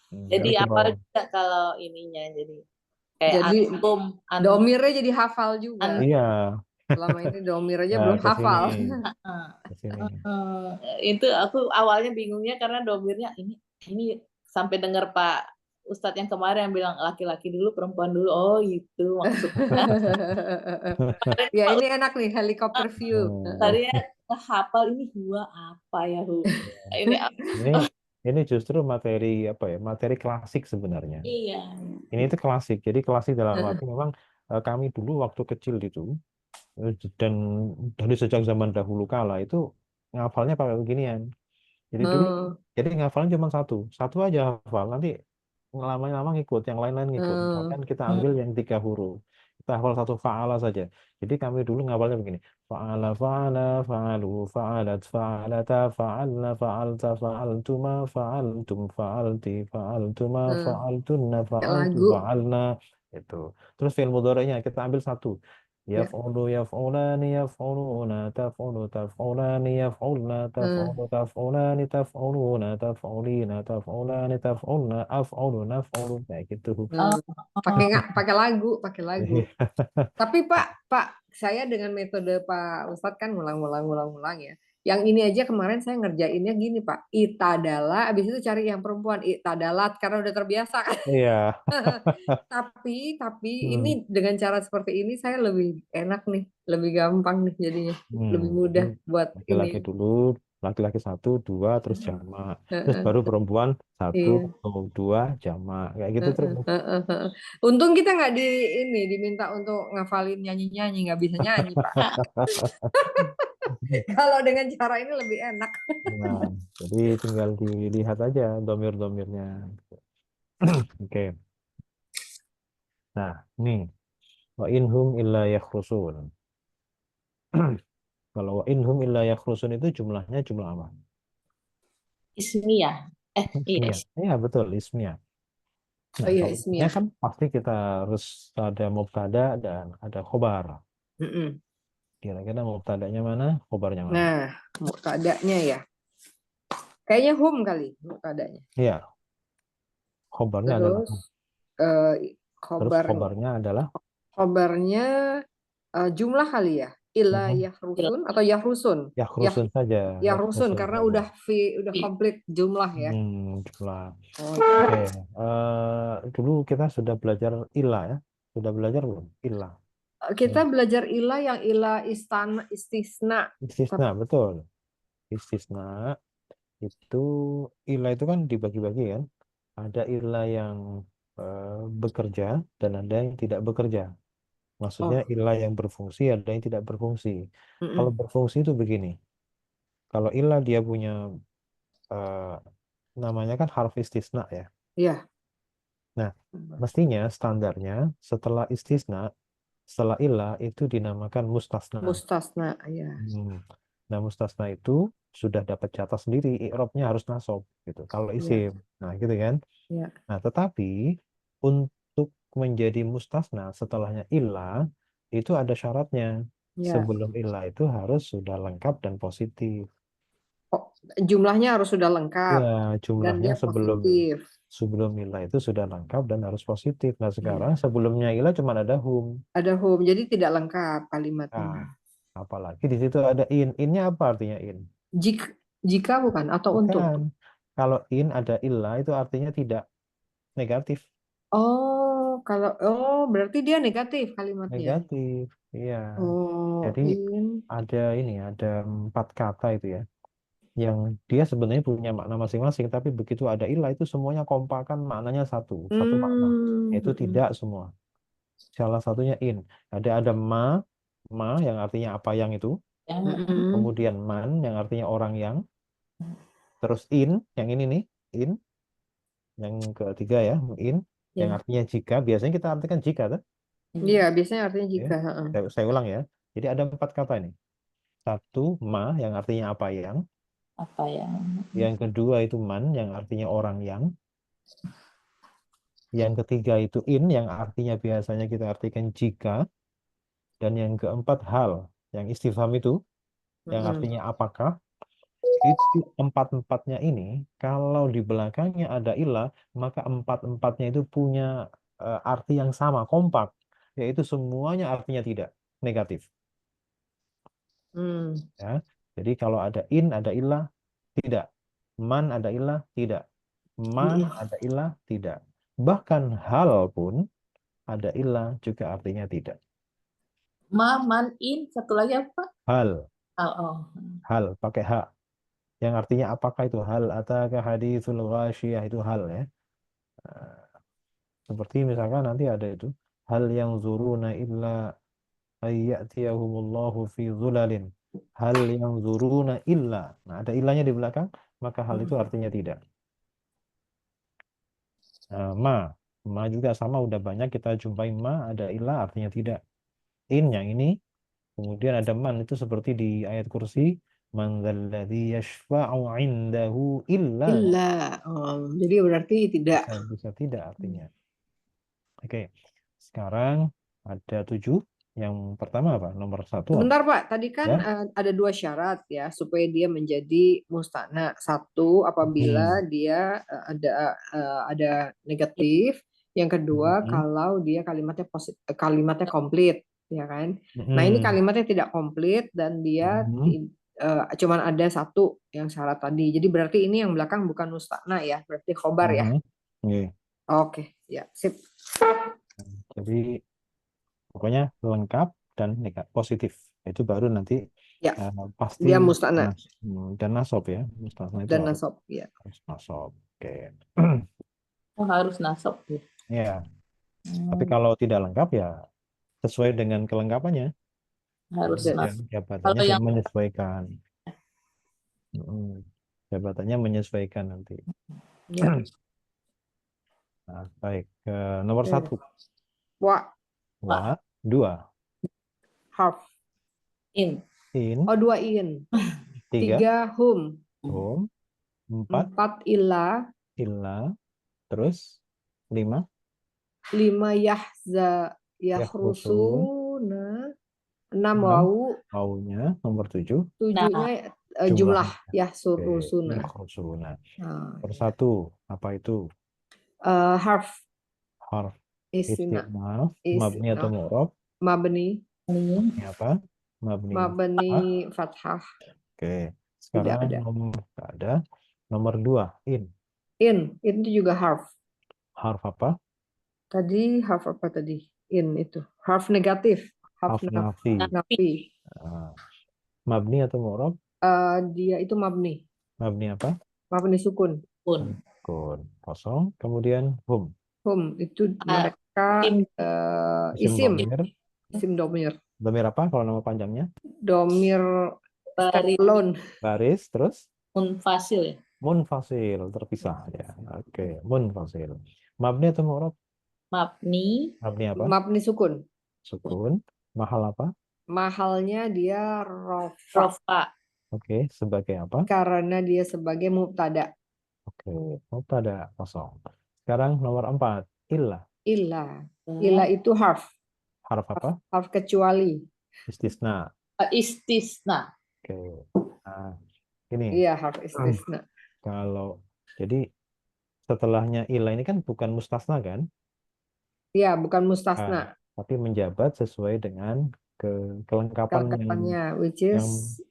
jadi Jadi apa kalau juga kalau ininya jadi kayak Jadi an, domirnya jadi hafal juga. an, iya, Selama ini domir aja ya belum ke sini, hafal. ke sini. itu aku awalnya bingungnya karena domirnya ini sampai dengar Pak Ustadz yang kemarin yang bilang laki-laki dulu perempuan dulu oh itu maksudnya kemarin Ya Pak ini enak nih helikopter view. Ustadz hafal ini gua apa ya ini Ini ini justru materi apa ya? Materi klasik sebenarnya. iya Ini itu klasik. Jadi klasik dalam arti memang kami dulu waktu kecil itu dan dari sejak zaman dahulu kala itu ngafalnya pakai beginian. Jadi dulu Hmm, jadi ngafalnya cuma satu, satu aja hafal. Nanti lama-lama ngikut, yang lain-lain ngikut. Misalkan hmm, kita ambil yang tiga huruf, kita hafal satu fa'ala saja. Jadi kami dulu ngafalnya begini, fa'ala, fa'ala, fa'alu, fa'alat, fa'alata, fa'alna, fa'alta, fa'altuma, fa'altum, fa'alti, fa'altuma, hmm. fa'altunna, Kayak fa'altu, lagu. fa'alna. Itu. Terus fi'il mudhari'nya kita ambil satu. Ya. يفعل يفعلان يفعلون تفعل تفعلان يفعلن تفعل Hmm, تفعلان تفعلون تفعلين تفعلان تفعلن أفعل نفعل kayak gitu. hmm. Pakai nggak pakai lagu, pakai lagu. Tapi Pak saya dengan metode Pak Ustadz kan ngulang ya. Yang ini aja kemarin saya ngerjainnya gini Pak, itadala, abis itu cari yang perempuan, itadalat karena udah terbiasa kan. Iya. Tapi Hmm. ini dengan cara seperti ini saya lebih enak nih, lebih gampang nih jadinya, lebih mudah Jadi buat laki-laki ini. dulu, laki-laki 1, 2, terus jamak. Terus Heeh, baru perempuan 1, iya. 2, jamak. Kayak gitu terus. Heeh. Untung kita nggak diminta untuk ngafalin nyanyi-nyanyi, nggak bisa nyanyi Pak. Kalau dengan cara ini lebih enak. Nah, jadi tinggal dilihat aja domir-domirnya. Oke. Nah, nih. Wa inhum illa yakhrusun. Kalau wa inhum illa yakhrusun itu jumlahnya jumlah apa? Ismiyah. Iya. Ismiyah. Iya, betul, ismiyah. Oh Nah, iya, kalau ismiyah Ismiyah. kan pasti kita harus ada mubtada dan ada khobar. Mm-mm. Kira-kira mubtadanya mana, khobarnya mana? Nah, muktadanya ya. Kayaknya hum kali muktadanya. Iya, khobarnya adalah Terus eh, terus khobar khobarnya adalah khobarnya jumlah kali ya. Ila Mhm. yahrusun atau yahrusun. Yakhrusun saja, Yahrusun yakhrusun karena saja. udah komplit jumlah ya. Jumlah. Oh, Oke, dulu kita sudah belajar ilah ya. Sudah belajar belum? Ilah. kita belajar ilah yang ilah istisna. Istisna, betul. Istisna itu ilah itu kan dibagi-bagi kan. Ada ilah yang bekerja dan ada yang tidak bekerja. Maksudnya Oh, ilah yang berfungsi, ada yang tidak berfungsi. Kalau mm-mm. berfungsi itu begini. Kalau ilah dia punya eh, namanya kan harf istisna ya. Iya, Nah, mestinya standarnya setelah istisna, setelah ilah itu dinamakan mustasna. mustasna ya. Hmm. Nah, mustasna itu sudah dapat jatah sendiri, i'rabnya harus nasab gitu. Kalau Iya, isim, nah gitu kan. iya, Nah, tetapi untuk menjadi mustasna setelahnya ilah itu ada syaratnya. iya. Sebelum ilah itu harus sudah lengkap dan positif. Oh, jumlahnya harus sudah lengkap Ya, dan jumlahnya dia sebelum positif. sebelum ilah itu sudah lengkap dan harus positif. Nah, sekarang Iya. sebelumnya ilah cuma ada hum. Ada hum, jadi tidak lengkap kalimatnya. Nah, apalagi di situ ada in. Innya apa artinya in? Jika, jika bukan atau untuk. Bukan. Kalau in ada ilah itu artinya tidak, negatif. Berarti dia negatif kalimatnya. Negatif. Iya. Oh, Jadi ada ini, ada 4 kata itu ya. Yang dia sebenarnya punya makna masing-masing, tapi begitu ada ilah itu semuanya kompakan maknanya satu makna. Yaitu mm-mm. tidak semua. Salah satunya in. Ada ma yang artinya apa yang itu. Yang Mm-mm. Kemudian man yang artinya orang yang. Terus in, yang ini nih, in. Yang ketiga ya, in. Yang Ya. artinya jika. Biasanya kita artikan jika, tuh. Iya, biasanya artinya Ya. jika. Heeh. Saya ulang ya. Jadi ada 4 kata ini. Satu, ma yang artinya apa yang. apa yang Yang kedua itu man yang artinya orang yang. Yang ketiga itu in yang artinya biasanya kita artikan jika. Dan yang keempat hal yang istifham itu yang Mm-mm. artinya apakah. Itu empat-empatnya ini kalau di belakangnya ada ilah maka empat-empatnya itu punya arti yang sama, kompak, yaitu semuanya artinya tidak, negatif Hmm. ya. Jadi kalau ada in ada ilah, tidak. Man ada ilah, tidak. Ma Mm-mm. ada ilah, tidak. Bahkan hal pun ada ilah juga artinya tidak. man in satu lagi apa? Hal, Oh. hal pakai hak yang artinya apakah, itu hal. Ataka haditsul ghasyiyah, itu hal ya. Seperti misalkan nanti ada itu, hal yang zuruna illa ayyatiyahumullahu fi zulalin. Hal yang zuruna illa. Nah, ada illahnya di belakang, maka hal itu artinya tidak. Nah, ma juga sama, udah banyak kita jumpai ma ada ilah artinya tidak. In yang ini, kemudian ada man itu seperti di ayat kursi, man dzalladzi yashfa'u 'indahu illa. Illa. Jadi berarti tidak. Bisa tidak artinya. Oke, sekarang ada 7. Yang pertama apa? Nomor 1 apa? Sebentar Pak, tadi kan Ya. ada 2 syarat ya supaya dia menjadi mustana. Satu, apabila Hmm. dia ada negatif. Yang kedua, Hmm. kalau dia kalimatnya komplit. ya kan? Nah, ini kalimatnya tidak komplit dan dia cuman ada satu yang syarat tadi. Jadi berarti ini yang belakang bukan musta'na ya, berarti khobar ya. Oke. Oke, ya, sip. Jadi pokoknya lengkap dan positif. Itu baru nanti Ya, pasti dia musta'na dan nasab ya. Musta'na itu dan nasab, ya. harus nasab. Oke. Oh, harus nasab ya. Ya. Tapi kalau tidak lengkap ya sesuai dengan kelengkapannya. Harus nasab. Jabatannya Kalau yang menyesuaikan. Jabatannya menyesuaikan nanti. Ya. Nah, baik. Nomor 1. Wa. Wa. 2. Harf. In. Oh, 2 in. 3 hum. 4 illa. Terus 5 yahrusuna. 6 wawunya. Nomor 7 7-nya jumlah yahrusuna. Yahrusuna. Nomor 1 apa itu? Harf Istinaf. Mabni atau mu'rab? Mabni. Mabni apa? Mabni fathah. Oke. Sekarang nomor ada. Nomor 2 in. Itu juga harf. Harf apa? Tadi harf apa tadi? In itu. Harf negatif. Harf nafi. Mabni atau mu'rab? Dia itu mabni. Mabni apa? Mabni sukun. Sukun. Kosong. Kemudian hum. Hum itu mereka isim. Isim domir. Domir apa kalau nama panjangnya? Domir alone. Baris terus? Munfasil ya. Munfasil terpisah ya. Oke, munfasil. Mabni atau mu'rab? Mabni. Mabni apa? Mabni sukun. Sukun. Mahal apa? Mahalnya dia rofa. Oke, sebagai apa? Karena dia sebagai mubtada. Oke, mubtada kosong. Sekarang nomor 4, illa. Illa itu harf. Harf apa? Harf kecuali. Istisna. Istisna. Oke. Nah, ini. Iya, harf istisna. Jadi setelahnya illa ini kan bukan mustasna kan? Iya, bukan mustasna. Tapi menjabat sesuai dengan kelengkapan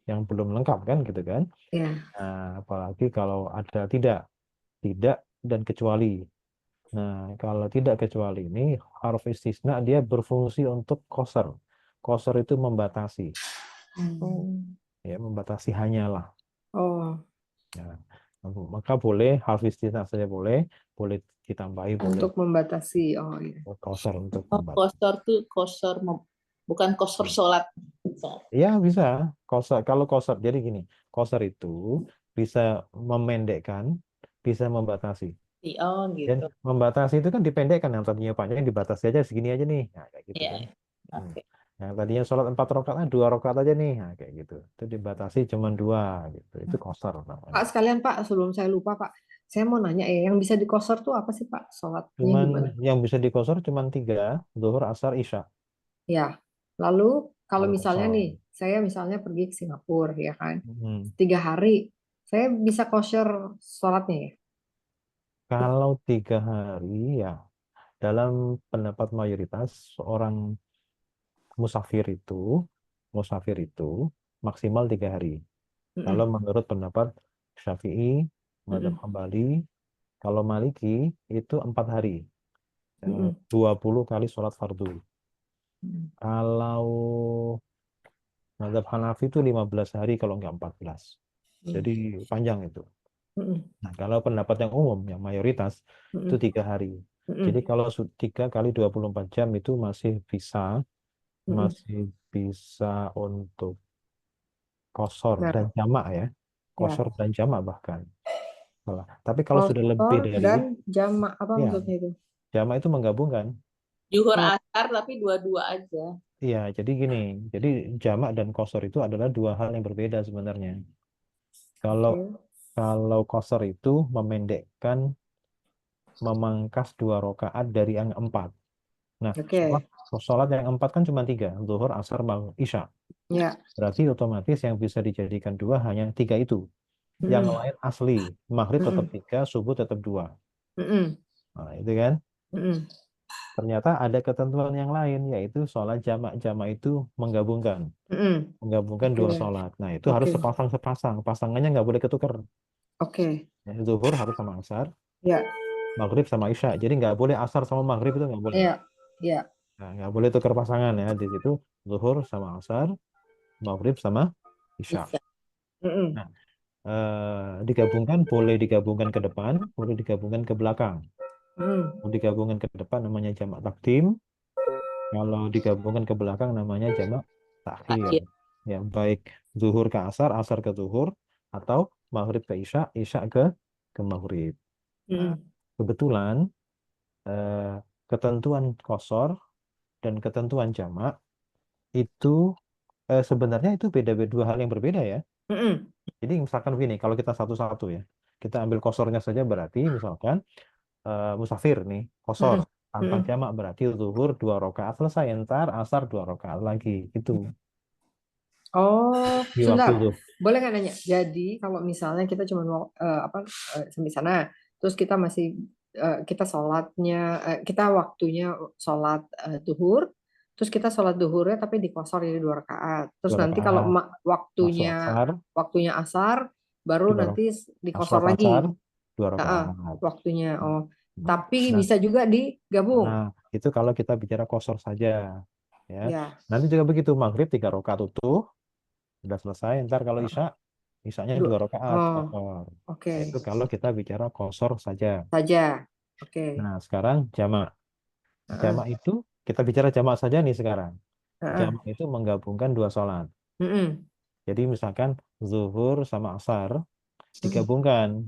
yang belum lengkap kan gitu kan? Iya. Nah, apalagi kalau ada tidak dan kecuali. Nah, kalau tidak kecuali ini harf istisna dia berfungsi untuk qasar. Qasar itu membatasi. Ya, membatasi hanyalah. Ya, maka boleh harf istisna saja boleh ditambahi boleh. Untuk membatasi. Oh iya. Qasar untuk membatasi. Qasar itu bukan qasar sholat. Ya bisa. Kalau qasar jadi gini, qasar itu bisa memendekkan, bisa membatasi. Oh gitu. Dan membatasi itu kan dipendekkan, yang tadinya panjang dibatasi aja segini aja nih. Nah, kayak gitu kan. Okay. Yang tadinya sholat 4 rakaat 2 rakaat aja nih. Nah, kayak gitu. Itu dibatasi cuma 2 gitu. Itu qasar namanya. Pak sekalian Pak, sebelum saya lupa Pak, saya mau nanya yang bisa diqasar tuh apa sih Pak? Sholatnya gimana? Yang bisa diqasar cuma 3, zuhur, asar, isya. Ya. Lalu kalau misalnya nih, saya misalnya pergi ke Singapura ya kan, 3 hari, saya bisa qasar sholatnya ya? Kalau 3 hari ya, dalam pendapat mayoritas seorang musafir itu maksimal 3 hari. Kalau menurut pendapat Syafi'i, mazhab Hambali, kalau Maliki itu 4 hari. 20 kali sholat fardu. Kalau mazhab Hanafi itu 15 hari kalau enggak 14. Jadi panjang itu. Nah, kalau pendapat yang umum, yang mayoritas itu 3 hari. Jadi kalau 3 kali 24 jam itu masih bisa untuk qasar dan jamak ya. Qasar dan jamak bahkan. Tapi kalau sudah lebih dari dan jamak apa maksudnya itu? Jamak itu menggabungkan. Zuhur asar tapi dua-dua aja. Iya, jadi gini. Jadi jamak dan qasar itu adalah 2 hal yang berbeda sebenarnya. Kalau qasar itu memangkas 2 rakaat dari yang 4. Nah, sholat yang 4 kan cuma 3, zuhur, asar, maghrib, isya. Berarti otomatis yang bisa dijadikan 2 hanya 3 itu. Yang lain asli, maghrib tetap 3, subuh tetap 2. Nah, itu kan. ternyata ada ketentuan yang lain, yaitu sholat jamak. Jamak itu menggabungkan dua Oke, sholat. Nah, itu harus oke, sepasang. Pasangannya nggak boleh ketukar. oke. Ya, zuhur harus sama asar, Ya, maghrib sama isya. Jadi nggak boleh asar sama maghrib, itu nggak boleh. ya, ya. Nah, nggak boleh tukar pasangan ya. Di situ zuhur sama asar, maghrib sama isya. Bisa. Mm-mm. Nah, digabungkan, boleh digabungkan ke depan, boleh digabungkan ke belakang. Mm. Kalau digabungkan ke depan namanya jamak takdim, kalau digabungkan ke belakang namanya jamak takhir. Akhir. Ya, baik zuhur ke asar, asar ke zuhur, atau maghrib ke isya, isya ke maghrib. Nah, Mm. kebetulan eh, ketentuan qashar dan ketentuan jamak itu sebenarnya itu beda, dua hal yang berbeda ya. Mm-mm. Jadi misalkan begini, kalau kita satu-satu ya, kita ambil qasharnya saja, berarti misalkan musafir nih, qashar Mm-mm. tanpa Mm-mm. jamak berarti zuhur 2 rakaat selesai, ntar asar 2 rakaat lagi gitu Oh, di waktu sebentar. zuhur. Boleh nggak nanya? Jadi kalau misalnya kita cuma mau sampai sana, terus kita masih kita sholatnya, kita waktunya sholat duhur, terus kita sholat duhurnya tapi dikosor jadi 2 rakaat. Terus dua nanti kalau rakaat masuk waktunya asar waktunya asar, baru dua nanti pas dikosor sholat asar lagi. dua Heeh, rakaat waktunya. Oh, tapi Nah, bisa juga digabung. nah, itu kalau kita bicara qashar saja ya. Ya. Nanti juga begitu, maghrib 3 rakaat utuh sudah selesai. Ntar kalau isya, isyanya Dua. 2 rakaat Oh, qashar. Nah, oke. itu kalau kita bicara qashar saja. Saja. Oke. Nah, sekarang jamak. Heeh, Jamak itu kita bicara jamak saja nih sekarang. heeh. Jamak itu menggabungkan dua sholat. Mm-mm. Jadi misalkan zuhur sama asar Mm-mm.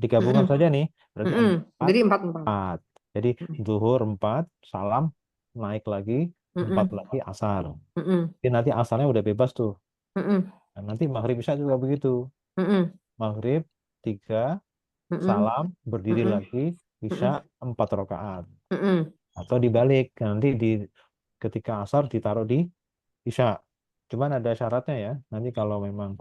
digabungkan Mm-mm. saja nih, berarti Mm-mm. empat Jadi empat. empat. Jadi zuhur 4, salam, naik lagi 4 Mm-mm. lagi asar. Mm-mm. Jadi nanti asarnya udah bebas tuh. Mm-mm. Nah, nanti maghrib isya juga begitu. Mm-mm. Maghrib 3, Mm-mm. salam, berdiri Mm-mm. lagi, isya Mm-mm. 4 rakaat. Mm-mm. Atau dibalik, nanti ketika asar ditaruh di isya. Cuman ada syaratnya ya. Nanti kalau memang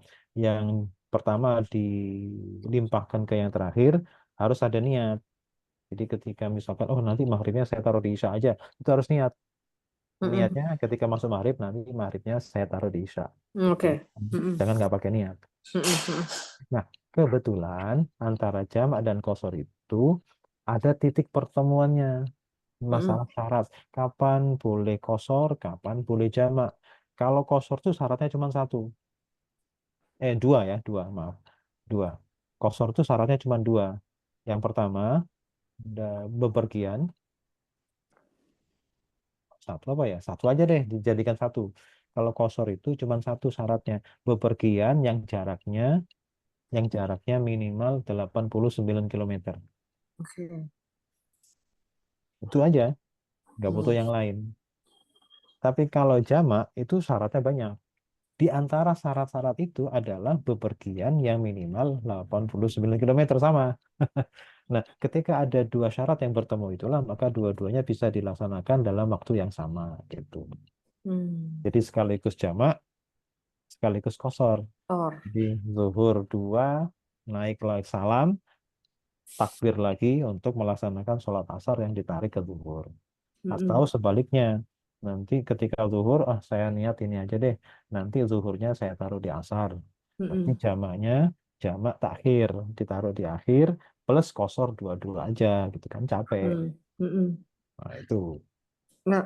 yang pertama dilimpahkan ke yang terakhir, harus ada niat. Jadi ketika misalkan, oh nanti maghribnya saya taruh di isya aja, itu harus niat. Mm-mm. Niatnya ketika masuk maghrib, nanti maghribnya saya taruh di isya. Gitu. Oke. Mm-mm. Jangan nggak pakai niat. Mm-mm. Nah, kebetulan antara jamak dan qashar itu ada titik pertemuannya. Mm-mm. Masalah syarat. Kapan boleh qashar, kapan boleh jamak. Kalau qashar itu syaratnya cuma satu. Dua ya, dua, maaf. Dua. Qashar itu syaratnya cuma dua. Yang pertama, ada bepergian. Satu apa ya? Satu aja deh, dijadikan satu. Kalau qashar itu cuma satu syaratnya. Bepergian yang jaraknya minimal 89 km. Oke. Itu aja, nggak butuh Mm. yang lain. Tapi kalau jamak itu syaratnya banyak. Di antara syarat-syarat itu adalah bepergian yang minimal 89 km sama. Nah, ketika ada dua syarat yang bertemu itulah, maka dua-duanya bisa dilaksanakan dalam waktu yang sama gitu. Hmm. Jadi sekaligus jamak, sekaligus qashar. Or. Jadi zuhur 2, naik lagi salam, takbir lagi untuk melaksanakan sholat asar yang ditarik ke zuhur. Atau Mm-mm. sebaliknya, nanti ketika zuhur, saya niat ini aja deh, nanti zuhurnya saya taruh di asar. Berarti Mm-mm. jamaknya jamak takhir, ditaruh di akhir, plus qashar dua-dua aja, gitu kan capek. Mm. Mm-mm. Nah, itu. Nah,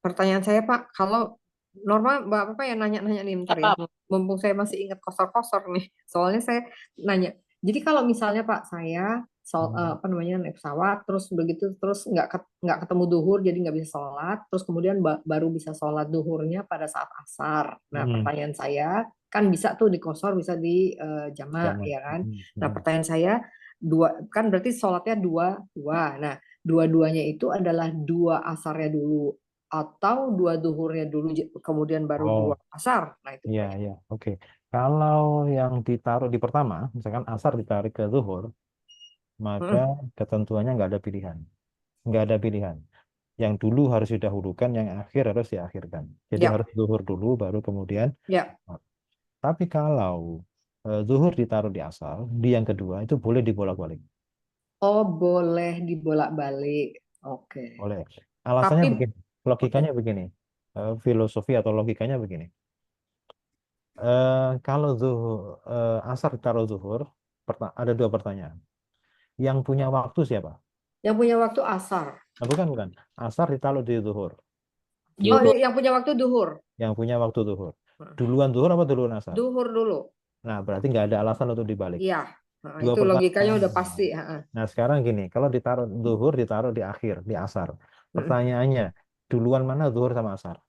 pertanyaan saya Pak, kalau normal Bapak yang nanya-nanya nih bentar ya, Apa? mumpung saya masih ingat kosor-kosor nih, soalnya saya nanya. Jadi kalau misalnya Pak saya Hmm. apa namanya naik pesawat, terus begitu terus nggak ketemu duhur, jadi nggak bisa sholat, terus kemudian baru bisa sholat duhurnya pada saat asar. Nah Hmm. pertanyaan saya kan bisa tuh dikosor, bisa di jamak Jamak. ya kan. Hmm. Nah Hmm. pertanyaan saya dua kan berarti sholatnya dua dua. Nah dua-duanya itu adalah dua asarnya dulu atau dua duhurnya dulu kemudian baru dua Oh, asar. Nah itu iya, pertanyaan. iya. Oke. Kalau yang ditaruh di pertama, misalkan asar ditarik ke zuhur, maka Mm, ketentuannya nggak ada pilihan. Nggak ada pilihan. Yang dulu harus didahulukan, yang akhir harus diakhirkan. Jadi ya, harus zuhur dulu, baru kemudian. ya. Tapi kalau zuhur ditaruh di asal, di yang kedua itu boleh dibolak-balik. Oh, boleh dibolak-balik. Oke. Boleh. Alasannya Tapi begini, oke. logikanya begini, filosofi atau logikanya begini. Kalau asar ditaruh zuhur, ada dua pertanyaan. Yang punya waktu siapa? Yang punya waktu asar. Nah, bukan. Asar ditaruh di zuhur. Oh, Yuhur. yang punya waktu duhur. Yang punya waktu zuhur. Duluan zuhur apa duluan asar? Duhur dulu. Nah, berarti nggak ada alasan untuk dibalik. Iya. Dua Itu logikanya pertanyaan. udah pasti. Nah, sekarang gini, kalau ditaruh zuhur, ditaruh di akhir, di asar. Pertanyaannya, duluan mana zuhur sama asar?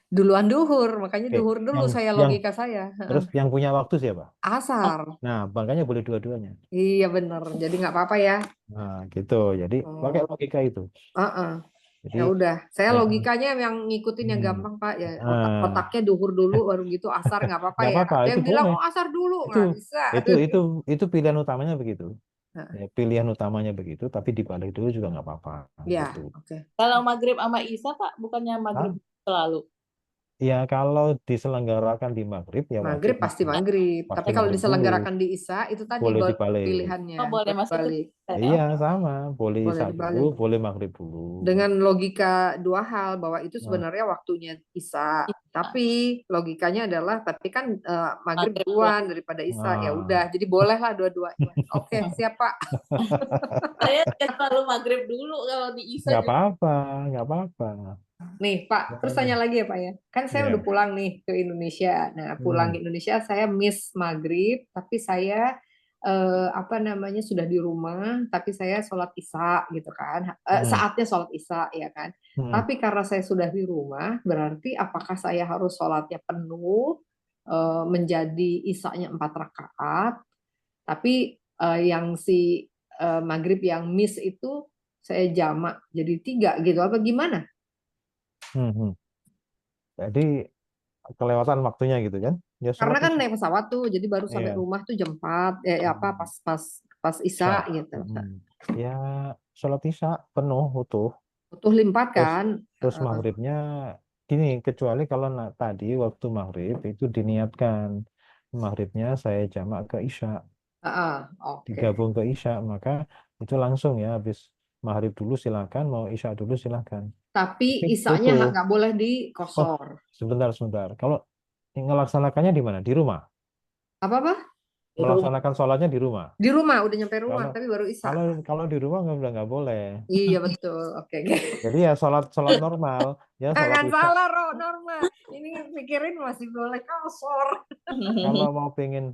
Duluan duhur, makanya Oke, duhur dulu yang saya yang logika saya. terus yang punya waktu siapa? Asar. Nah, makanya boleh dua-duanya. Iya bener. Jadi nggak apa-apa ya. Nah, gitu. Jadi pakai Oh, logika itu. heeh. Jadi Ya udah. Saya ya, logikanya yang ngikutin yang hmm, gampang Pak. Ya ah, otaknya duhur dulu, baru gitu asar nggak apa-apa nggak ya. apa-apa, Ada itu yang bilang boleh. oh asar dulu Itu nggak bisa. itu itu itu pilihan utamanya begitu. Heeh. Ya, pilihan utamanya begitu, tapi dibalik dulu juga nggak apa-apa. Ya, Gitu. oke. Kalau maghrib sama isya Pak, bukannya maghrib Nah, selalu. ya kalau diselenggarakan di maghrib ya wajib Maghrib pasti maghrib, maghrib. pasti Tapi kalau maghrib dulu. diselenggarakan di Isya itu tadi Boleh dibalik. pilihannya Oh boleh boleh masih balik. Iya, oke. sama. Boleh Boleh isya dulu, dibalik. boleh maghrib dulu. Dengan logika dua hal bahwa itu Nah, sebenarnya waktunya Isya, Iya, tapi logikanya adalah tapi kan maghrib maghrib dulu. duluan daripada Isya, ya nah. udah. Jadi bolehlah dua-duanya. Oke, siap Pak. Saya selalu maghrib dulu kalau di isya Nggak juga. apa-apa, nggak apa-apa. Nih Pak, terus tanya lagi ya Pak ya. Kan saya udah Ya. pulang nih ke Indonesia. Nah, pulang ke Hmm. Indonesia saya miss maghrib, tapi saya apa namanya sudah di rumah, tapi saya sholat isya gitu kan. Hmm. Saatnya sholat isya ya kan. Hmm. Tapi karena saya sudah di rumah, berarti apakah saya harus sholatnya penuh menjadi isyanya 4 rakaat, tapi yang si maghrib yang miss itu saya jamak jadi 3 gitu apa gimana? Hmm. Hmm. Jadi kelewatan waktunya gitu kan? Ya Karena sholat kan isya. naik pesawat tuh, jadi baru sampai Iya. rumah tuh jam 4, apa Hmm. pas Isya. isya gitu. Hmm. Ya sholat isya penuh utuh. Butuh 4 Terus kan? terus Heeh. maghribnya gini, kecuali kalau tadi waktu maghrib itu diniatkan maghribnya saya jamak ke isya, Heeh, oke. digabung ke isya, maka itu langsung ya habis maghrib dulu silakan, mau isya dulu silakan. Tapi Tapi isaknya utuh. nggak boleh Oh, dikosor. sebentar. Kalau ngelaksanakannya di mana? Di rumah. Apa? Di rumah. Melaksanakan sholatnya di rumah. Di rumah, udah nyampe rumah, Kalau tapi baru isak. kalau kalau di rumah udah nggak boleh. Iya betul, oke. Jadi ya sholat sholat normal, ya sholat Jangan isya. salah, Norma. Ini pikirin masih boleh kosor. Kalau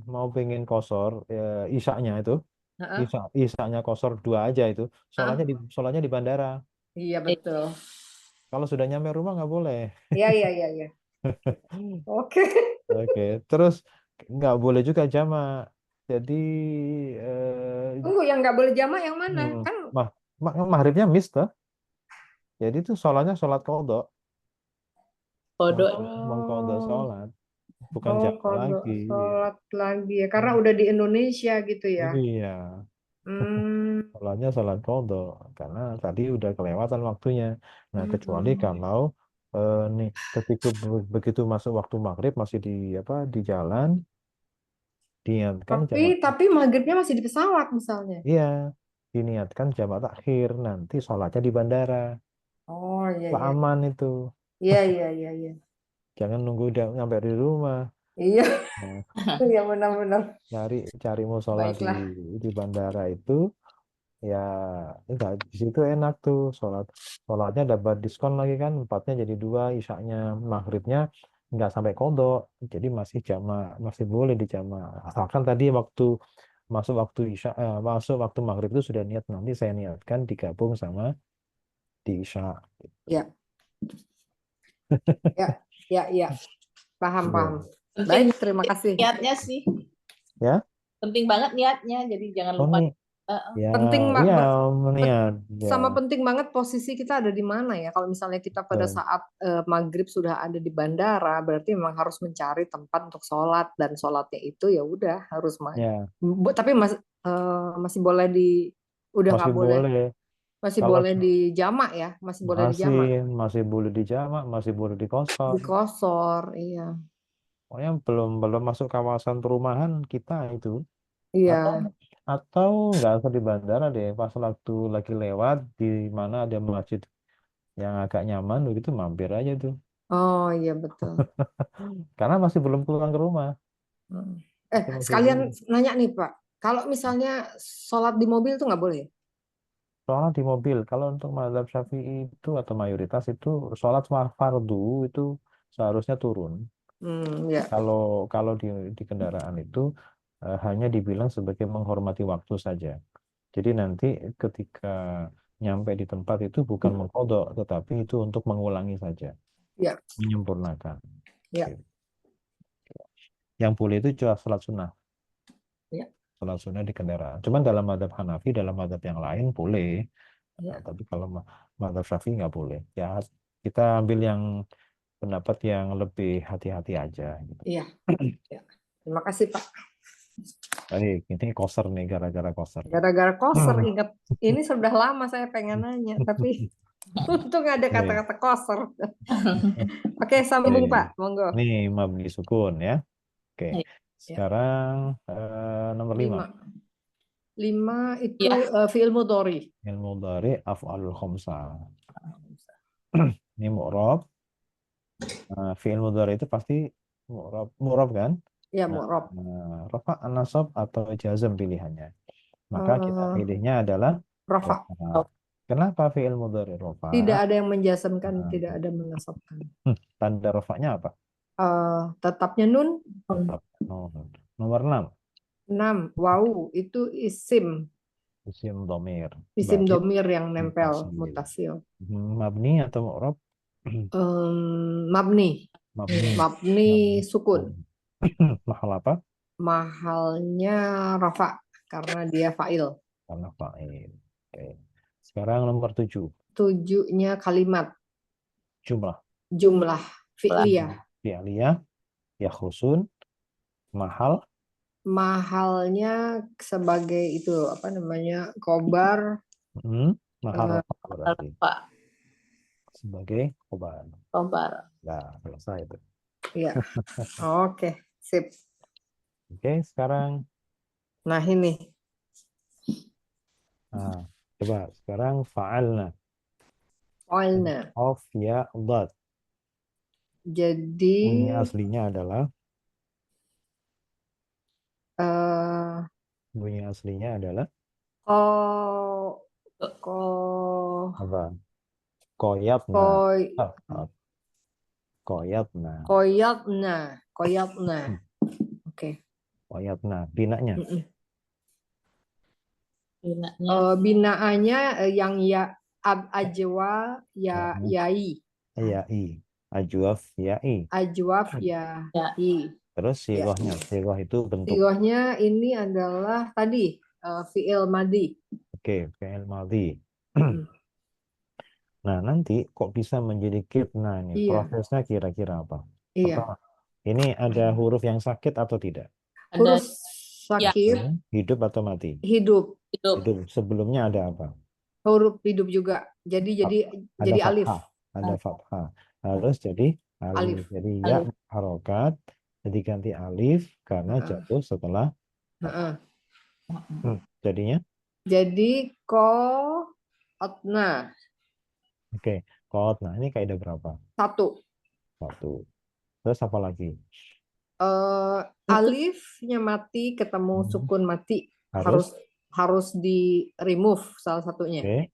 mau pengen kosor, ya, isyanya itu, Heeh. isyanya kosor 2 aja itu, Heeh. sholatnya di bandara. Iya betul. Kalau sudah nyampe rumah nggak boleh. Iya. Oke. Oke, terus nggak boleh juga jamak. Jadi Tunggu, yang nggak boleh jamak yang mana? hmm, Kan maghribnya miss tuh. Jadi itu sholatnya sholat qadha, Bodoh. mengqadha oh. sholat, bukan jamak Kodok lagi. sholat lagi ya, karena Hmm. udah di Indonesia gitu ya. Iya, Hmm, sholatnya sholat qadha karena tadi udah kelewatan waktunya. Nah, kecuali hmm. kalau nih ketika begitu masuk waktu maghrib masih di jalan, diniatkan jamak. Tapi maghribnya masih di pesawat misalnya. Iya, diniatkan jamak takhir, nanti sholatnya di bandara. Oh Pak iya. aman itu. Iya. Jangan nunggu udah nyampe di rumah. Iya, Nah, iya benar-benar. cari musola di Baiklah. bandara itu ya enggak, di situ enak tuh sholatnya dapat diskon lagi kan, 4-nya jadi 2, isyaknya maghribnya nggak sampai kodok, jadi masih jama, masih boleh dijama, asalkan tadi waktu isya, masuk waktu maghrib itu sudah niat, nanti saya niatkan digabung sama di isya. Ya, ya. Paham. Iya. Penting Baik, terima kasih. niatnya sih. Ya, Penting banget niatnya, jadi jangan oh lupa. nih, ya, Penting iya, Pe- niat, ya, sama penting banget posisi kita ada di mana ya. Kalau misalnya kita pada betul. saat maghrib sudah ada di bandara, berarti memang harus mencari tempat untuk sholat, dan sholatnya itu ya udah harus Ya, tapi masih boleh udah masih nggak boleh, boleh. masih Kalau boleh di jamak ya, masih boleh di masih jamak, masih boleh dijamak, masih boleh dikosor. di kosor, iya, Pokoknya belum belum masuk kawasan perumahan kita itu. Atau iya. atau nggak usah di bandara deh. Pas waktu lagi lewat di mana ada masjid yang agak nyaman begitu mampir aja tuh. Oh iya betul. Karena masih belum pulang ke rumah. Hmm. Masih Sekalian belum. nanya nih Pak, kalau misalnya sholat di mobil tuh nggak boleh? Sholat di mobil. Kalau untuk mazhab Syafi'i itu atau mayoritas itu sholat fardu itu seharusnya turun. Ya. Kalau kalau di kendaraan itu hanya dibilang sebagai menghormati waktu saja. Jadi nanti ketika nyampe di tempat itu bukan mengkodok, tetapi itu untuk mengulangi saja, Ya, menyempurnakan. ya, Gitu. Yang boleh itu cuma sholat sunnah. ya, Sholat sunnah di kendaraan. Cuman dalam mazhab Hanafi, dalam mazhab yang lain boleh. Nah, ya, tapi kalau mazhab Syafi'i nggak boleh. Ya kita ambil yang pendapat yang lebih hati-hati aja. Gitu. iya. Ya. Terima kasih Pak. Baik, ini koser nih gara-gara koser. Gara-gara koser ingat ini sudah lama saya pengen nanya, tapi untung ada Nih, kata-kata koser. Oke, sambung nih. Pak, monggo. Ini mabni sukun ya. Oke, Ya. sekarang nomor 5. 5. 5 itu Ya. fi'il mudhari. Ilmu dari af'alul khamsah. Ini mu'rab. Fi'il mudhari itu pasti mu'rab kan? Ya, Nah, mu'rab. rafa, nasab atau jazm pilihannya. Maka kita Eh, pilihnya adalah Rafa. rafa. Kenapa fi'il mudhari rafa? Tidak ada yang menjazmkan, Nah, tidak ada menasabkan. tanda rafanya apa? Tetapnya nun. Tetap nomor 6. 6. Wow, itu isim. Isim domir. Isim Baik, domir yang nempel, mutasil. mutasil. Mabni atau mu'rab? Mabni. Mabni. Mabni sukun. Mahal apa? Mahalnya rafa karena dia fa'il. Karena fa'il. Oke. Sekarang nomor 7. 7-nya kalimat. Jumlah. Jumlah fi'liyah. Fi'liyah, yakhrusun, mahal. Mahalnya sebagai itu apa namanya? Kobar. Mahal rafa berarti. Pak Sebagai khobar. Kobar. Nah, selesai itu. Iya. Oke, sip. Oke, sekarang. Nah, ini. Nah, coba sekarang fa'alna. Fa'alna. Of ya dad. Jadi Bunyi aslinya adalah bunyi aslinya adalah ko apa? Koyatna. koy Koyatna. koyatna. Oke. Koyatna. Binanya. Binanya. Binaannya yang ya ajwa ya yai. Yai. Ajwaf yai. Ajwaf ya i. Terus sigohnya. Sigoh itu bentuk. Sigohnya ini adalah tadi fi'il madi. Oke, fi'il madhi. Nah, nanti kok bisa menjadi kitna nih? Iya. Prosesnya kira-kira apa? Iya. Pertama, ini ada huruf yang sakit atau tidak? Huruf sakit. Hidup atau mati? Hidup. Hidup. Sebelumnya ada apa? Huruf hidup juga. Jadi Ada alif. fathah. Ada fathah. Harus jadi alif. Jadi ya harokat. Jadi ganti alif karena jatuh setelah. Jadinya? Jadi Qotna. Oke, qotna. Ini kaidah berapa? 1. Terus apa lagi? Alifnya mati ketemu sukun mati. Harus di remove salah satunya.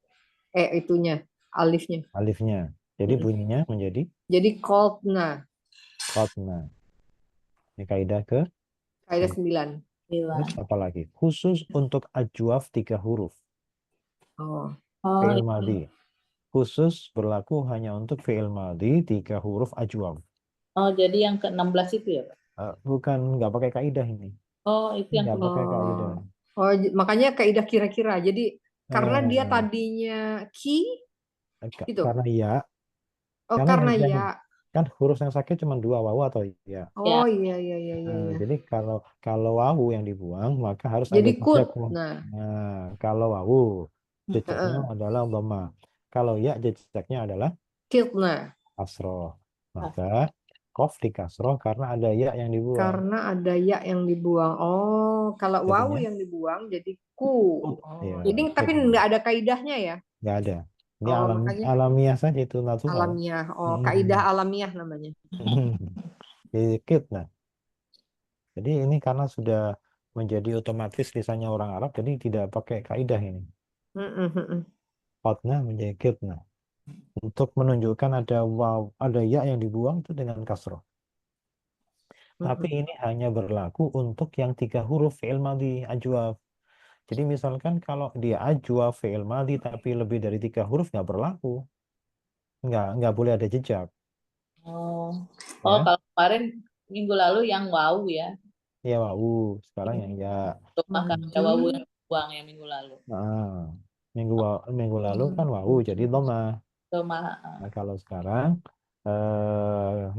Itunya, alifnya. Jadi bunyinya menjadi? Jadi qotna. Ini kaidah kaidah 9. Terus apa lagi? Khusus untuk ajwaf 3 huruf. Fi'il madhi. Khusus berlaku hanya untuk fi'il madhi 3 huruf ajwaf. Jadi yang ke-16 itu ya, Pak? Bukan, nggak pakai kaidah ini. Itu yang nggak pakai kaidah. Makanya kaidah kira-kira. Jadi karena dia tadinya ki gitu. Karena ya. Karena ya. Kan huruf yang sakit cuma 2, wawu atau ya. Iya. Jadi kalau wawu yang dibuang maka harus jadi ada kut. Nah, kalau wawu jejaknya adalah dhamma. Kalau ya jejaknya adalah kitna. Kasroh. Maka qaf di kasroh karena ada ya yang dibuang. Kalau wawu yang dibuang jadi ku. Ya, Jadi tapi nggak ada kaidahnya ya? Nggak ada. Ini Oh, makanya alamiah saja, itu natural. alamiah. Oh, kaidah alamiah namanya. Kitna. Jadi ini karena sudah menjadi otomatis lisannya orang Arab, jadi tidak pakai kaidah ini. Qatna menjadi kitna. Untuk menunjukkan ada waw, ada ya yang dibuang itu dengan kasroh. Tapi ini hanya berlaku untuk yang 3 huruf fi'il madhi ajwaf. Jadi misalkan kalau dia ajwaf fi'il madhi tapi lebih dari 3 huruf nggak berlaku. Nggak boleh ada jejak. Oh, Ya, kalau kemarin minggu lalu yang wow ya. ya wawu. Sekarang yang ya. Untuk maka ada wawu yang buang ya minggu lalu. Nah, minggu lalu kan wawu jadi dhamma. Cuma Nah, kalau sekarang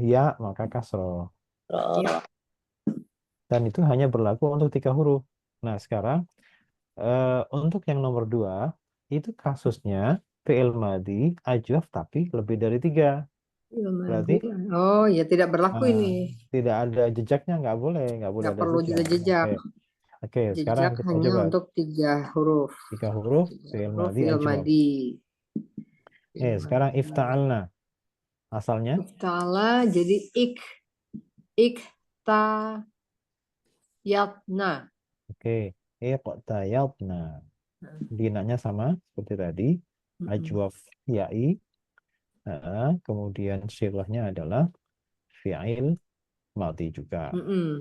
ya maka kasroh. Dan itu hanya berlaku untuk 3 huruf. Nah, sekarang untuk yang nomor 2 itu kasusnya fi'il madhi ajwaf tapi lebih dari 3. Berarti Oh ya, tidak berlaku ini. tidak ada jejaknya, nggak boleh Nggak ada perlu jejak. jejak. Oke, sekarang Jejak kita hanya coba untuk 3 huruf. 3 huruf 3 fi'il huruf madhi fi'il ajwaf. madhi. Sekarang ifta'alna asalnya. Ifta'ala jadi ikta yatna. Oke, iqtayadna. Binanya sama seperti tadi. Ajwaf ya'i. Kemudian sirahnya adalah fi'il madhi juga.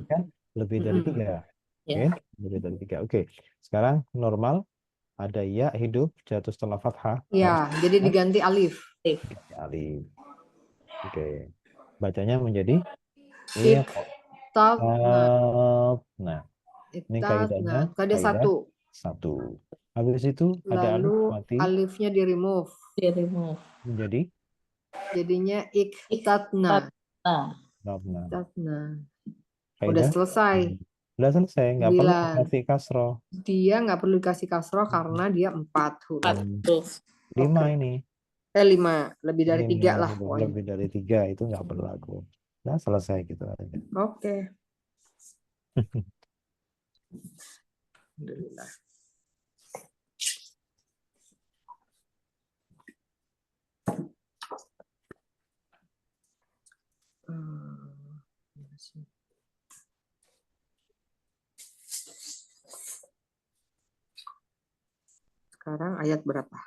Kan lebih dari 3. Oke, lebih dari 3. Oke, sekarang normal ada ya hidup jatuh setelah fathah. Ya, jadi diganti alif. Alif. Oke, bacanya menjadi Iqtatna. nah, ini kaidahnya Kaidah kaidah 1. 1. Habis itu ada alif Lalu mati alifnya di remove. menjadi Jadinya iktatna. dhamma. Iktatna. Udah Kaidah selesai. udah selesai, nggak perlu 9. kasih kasroh. Dia nggak perlu dikasih kasroh karena dia 4 huruf. 5 ini 5. Lebih dari 3 lah pokoknya. lebih dari 3 itu nggak berlaku. Nah, selesai gitu aja. Oke. Alhamdulillah. Sekarang ayat berapa?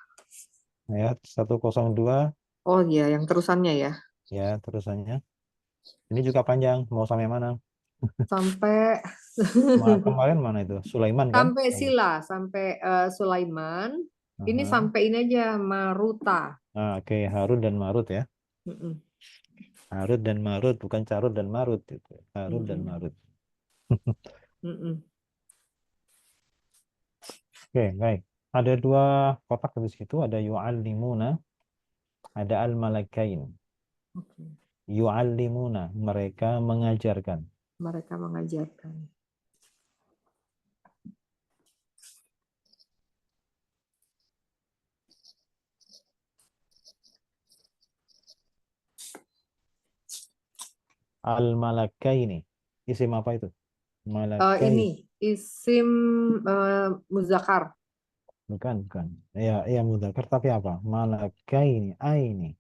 Ayat 102. Oh iya, yang terusannya ya. Ya, terusannya. Ini juga panjang. Mau sampai mana? Sampai Kemarin mana itu? Sulaiman kan? sampai Sila, sampai Sulaiman. Ini Aha. sampai ini aja Maruta. Oke, Harun dan Marut ya. Harut dan Marut, bukan Carut dan Marut itu. Harut dan Marut. Oke, baik. Ada 2 kotak di situ, ada yu'allimuna, ada al-malakain. Yu'allimuna, mereka mengajarkan. Mereka mengajarkan. Al-malakaini. Isim apa itu? Malakain. Ini isim muzakkar. Bukan. Ya mudzakkar tapi apa? Malakaini, aini.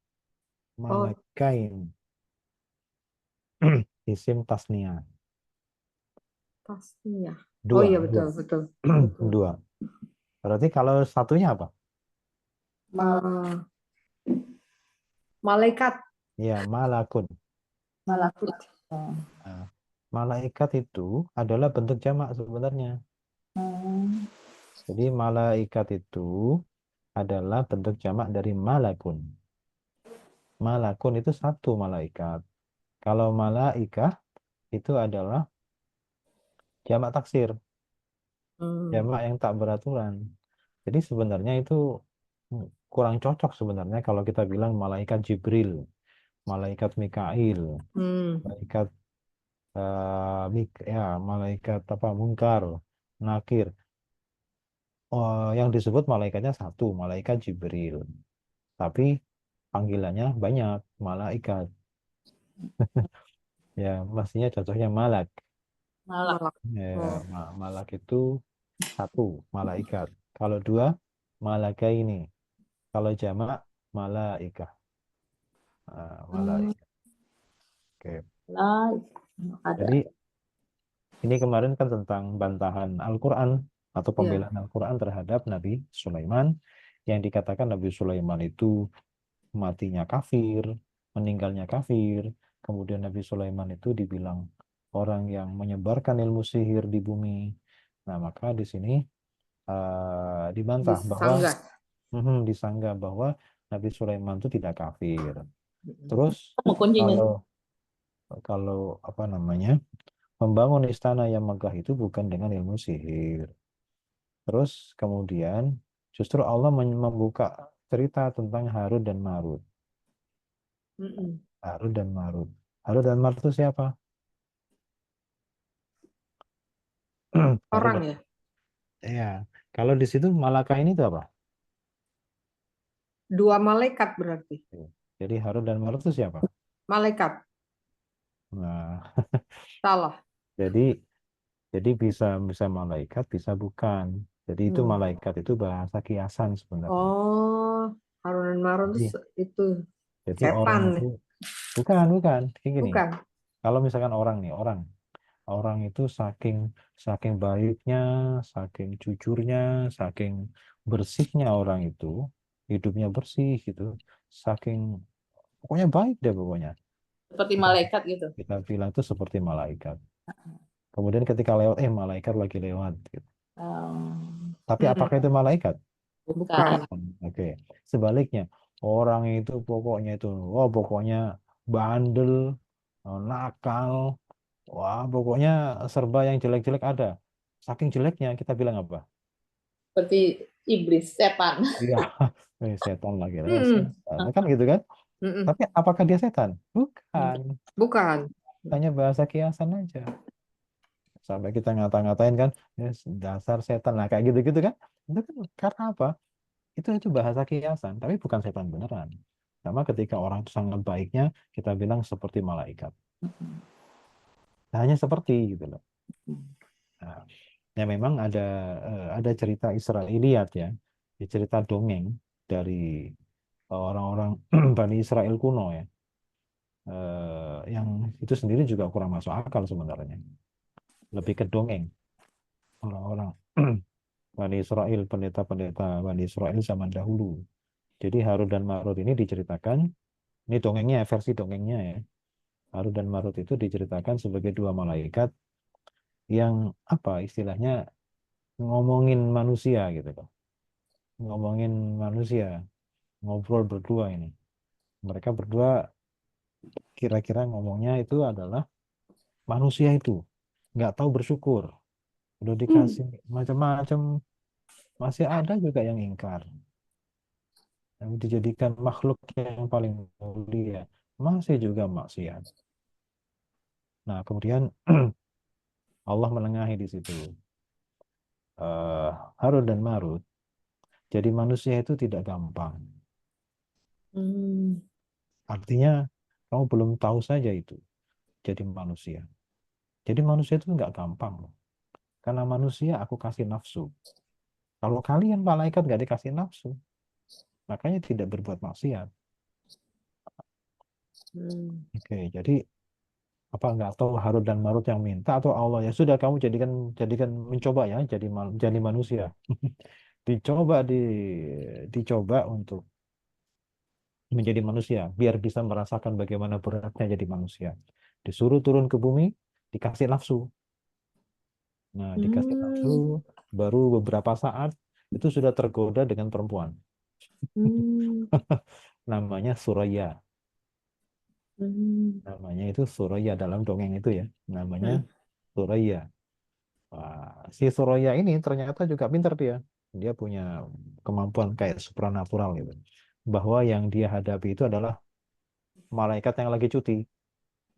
Malakain. Isim tasniah. Tasniah. Dua. Oh iya betul. 2. Berarti kalau satunya apa? Malaikat. Ya, malakun. Malakut. Nah, malaikat itu adalah bentuk jamak sebenarnya. Jadi malaikat itu adalah bentuk jamak dari malakun. Malakun itu 1 malaikat. Kalau malaikah itu adalah jamak taksir. Jamak yang tak beraturan. Jadi sebenarnya itu kurang cocok sebenarnya kalau kita bilang malaikat Jibril, malaikat Mikail, malaikat malaikat apa Munkar, Nakir. Yang disebut malaikatnya 1, malaikat Jibril. Tapi panggilannya banyak, malaikat. Ya, mestinya cocoknya malak. Ya, malak itu 1, malaikat. Kalau 2, malakaini. Kalau jamak malaikah. Hmm, Malaikah. Oke. lah, ada. Jadi ini kemarin kan tentang bantahan Al-Quran atau Ya. pembelaan Al-Quran terhadap Nabi Sulaiman, yang dikatakan Nabi Sulaiman itu matinya kafir, meninggalnya kafir. Kemudian Nabi Sulaiman itu dibilang orang yang menyebarkan ilmu sihir di bumi. Nah, maka di sini dibantah bahwa Disanggah. disanggah bahwa Nabi Sulaiman itu tidak kafir. Terus Mau kuncinya. kalau kalau apa namanya, membangun istana yang megah itu bukan dengan ilmu sihir. Terus kemudian justru Allah membuka cerita tentang Harut dan Marut. Mm-mm. Harut dan Marut. Harut dan Marut itu siapa? Harut Orang dan ya. ya. Kalau di situ Malaka ini itu apa? Dua malaikat berarti. Jadi Harut dan Marut itu siapa? Malaikat. Nah, Salah. jadi bisa bisa malaikat, bisa bukan. Jadi itu Hmm. malaikat itu bahasa kiasan sebenarnya. Oh, Harun dan Marun Jadi itu orang setan. itu bukan kayak gini. Bukan. Kalau misalkan orang nih, orang itu saking saking baiknya, saking jujurnya, saking bersihnya orang itu, hidupnya bersih gitu, saking pokoknya baik deh pokoknya. Seperti Kita malaikat gitu. kita bilang itu seperti malaikat. Kemudian ketika lewat, malaikat lagi lewat, gitu. Tapi Hmm. apakah itu malaikat? Bukan. Bukan. Bukan. Oke. Sebaliknya, orang itu pokoknya itu, wah pokoknya bandel, nakal, wah pokoknya serba yang jelek-jelek ada. Saking jeleknya kita bilang apa? Seperti iblis, setan. Iya, setan lagi. Hmm. Setan. Kan gitu kan? Mm-mm. Tapi apakah dia setan? Bukan. Bukan. Hanya bahasa kiasan aja. Sampai kita ngata-ngatain kan, "Yes, dasar setan." Nah, kayak gitu-gitu kan? Itu kan karena apa? Itu bahasa kiasan, tapi bukan setan beneran. Sama ketika orang itu sangat baiknya, kita bilang seperti malaikat. Hanya seperti gitu loh. Nah, ya memang ada cerita Israiliyat ya, cerita dongeng dari orang-orang Bani Israel kuno ya, yang itu sendiri juga kurang masuk akal sebenarnya. Lebih ke dongeng orang-orang Bani Israel, pendeta-pendeta Bani Israel zaman dahulu. Jadi Harut dan Marut ini diceritakan, ini dongengnya, versi dongengnya ya. Harut dan Marut itu diceritakan sebagai dua malaikat yang apa istilahnya ngomongin manusia gitu loh. Ngomongin manusia, ngobrol berdua ini. Mereka berdua kira-kira ngomongnya itu adalah manusia itu nggak tahu bersyukur. Udah Hmm. dikasih macam-macam, masih ada juga yang ingkar. Yang dijadikan makhluk yang paling mulia, masih juga maksiat. Nah, kemudian Allah menengahi di situ. Harut dan Marut. Jadi manusia itu tidak gampang. Hmm. Artinya kamu belum tahu saja itu jadi manusia. Jadi manusia itu nggak gampang loh. Karena manusia aku kasih nafsu. Kalau kalian malaikat nggak dikasih nafsu, makanya tidak berbuat maksiat. Hmm. Oke, jadi apa nggak tahu Harut dan Marut yang minta atau Allah ya sudah kamu jadikan jadikan mencoba ya jadi manusia. Dicoba dicoba untuk menjadi manusia biar bisa merasakan bagaimana beratnya jadi manusia. Disuruh turun ke bumi, dikasih nafsu. Nah, dikasih nafsu Hmm. baru beberapa saat itu sudah tergoda dengan perempuan. Hmm. Namanya Suraya. Hmm. Namanya itu Suraya dalam dongeng itu ya. Namanya Hmm. Suraya. Wah, si Suraya ini ternyata juga pintar dia. Dia punya kemampuan kayak supranatural gitu. Bahwa yang dia hadapi itu adalah malaikat yang lagi cuti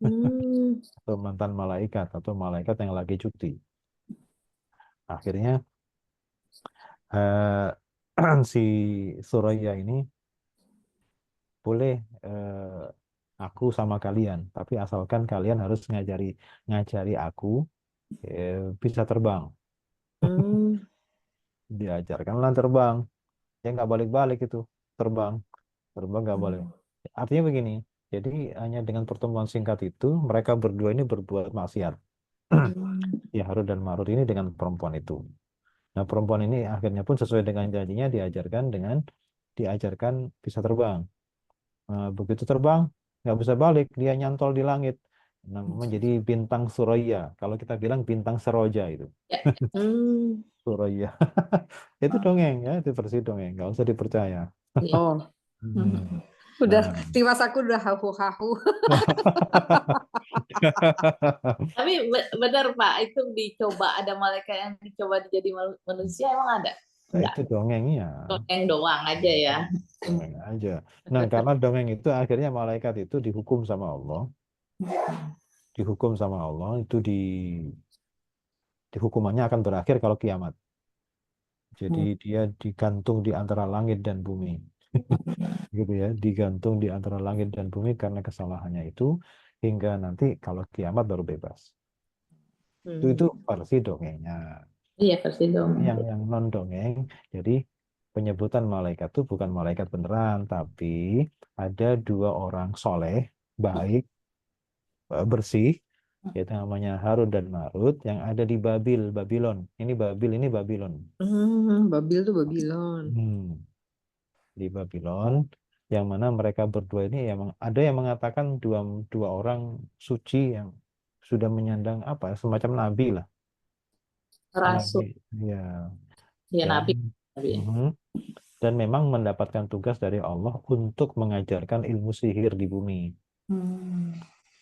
Hmm. atau mantan malaikat atau malaikat yang lagi cuti. Akhirnya si Suraya ini boleh aku sama kalian, tapi asalkan kalian harus ngajari aku bisa terbang. Hmm. Diajarkanlah terbang, ya nggak balik-balik itu. terbang nggak boleh. Artinya begini, jadi hanya dengan pertemuan singkat itu mereka berdua ini berbuat maksiat. Ya Harut dan Marut ini dengan perempuan itu. Nah perempuan ini akhirnya pun sesuai dengan janjinya diajarkan bisa terbang. Nah, begitu terbang nggak bisa balik, dia nyantol di langit. Nah, menjadi bintang Suraya. Kalau kita bilang bintang Seroja itu. Ya. Hmm. Suraya. Itu dongeng ya, itu versi dongeng, nggak usah dipercaya. Oh, Hmm. udah Nah. tiwas aku udah hahu-hahu. Tapi benar Pak, itu dicoba ada malaikat yang dicoba jadi manusia emang ada? Nah, Enggak, itu dongengnya. dongeng doang aja ya. Dongeng aja. Nah, karena dongeng itu akhirnya malaikat itu dihukum sama Allah. Dihukum sama Allah itu di hukumannya akan berakhir kalau kiamat. Jadi dia digantung di antara langit dan bumi. Gitu ya, digantung di antara langit dan bumi karena kesalahannya itu hingga nanti kalau kiamat baru bebas. Itu versi dongengnya. Iya versi dongeng. Yang non dongeng, jadi penyebutan malaikat itu bukan malaikat beneran, tapi ada dua orang soleh, baik, bersih, yaitu namanya Harut dan Marut yang ada di Babylon. Ini Babylon. Babil tuh Babylon. Di Babylon, yang mana mereka berdua ini yang ada yang mengatakan dua orang suci yang sudah menyandang apa semacam nabi lah. Nabi, Rasul. ya. Ya Dan Nabi. mhm. Dan memang mendapatkan tugas dari Allah untuk mengajarkan ilmu sihir di bumi.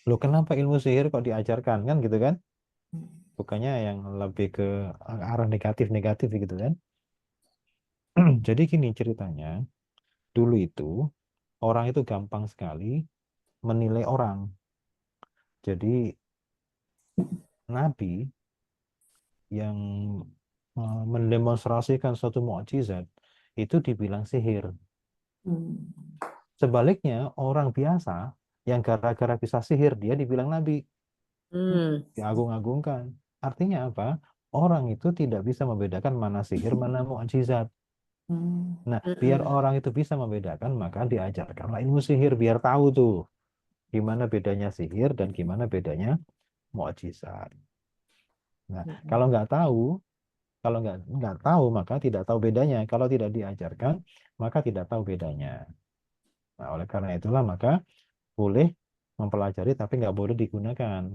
Loh, kenapa ilmu sihir kok diajarkan kan gitu kan? Bukannya yang lebih ke arah negatif-negatif gitu kan? Jadi gini ceritanya, dulu itu orang itu gampang sekali menilai orang. Jadi Nabi yang mendemonstrasikan suatu mukjizat itu dibilang sihir. Sebaliknya orang biasa yang gara-gara bisa sihir dia dibilang nabi, diagung-agungkan. Artinya apa? Orang itu tidak bisa membedakan mana sihir, mana mukjizat. Nah, biar orang itu bisa membedakan, maka diajarkanlah ilmu sihir biar tahu tuh gimana bedanya sihir dan gimana bedanya mukjizat. Nah, kalau nggak tahu maka tidak tahu bedanya. Kalau tidak diajarkan, maka tidak tahu bedanya. Nah, oleh karena itulah maka boleh mempelajari tapi nggak boleh digunakan.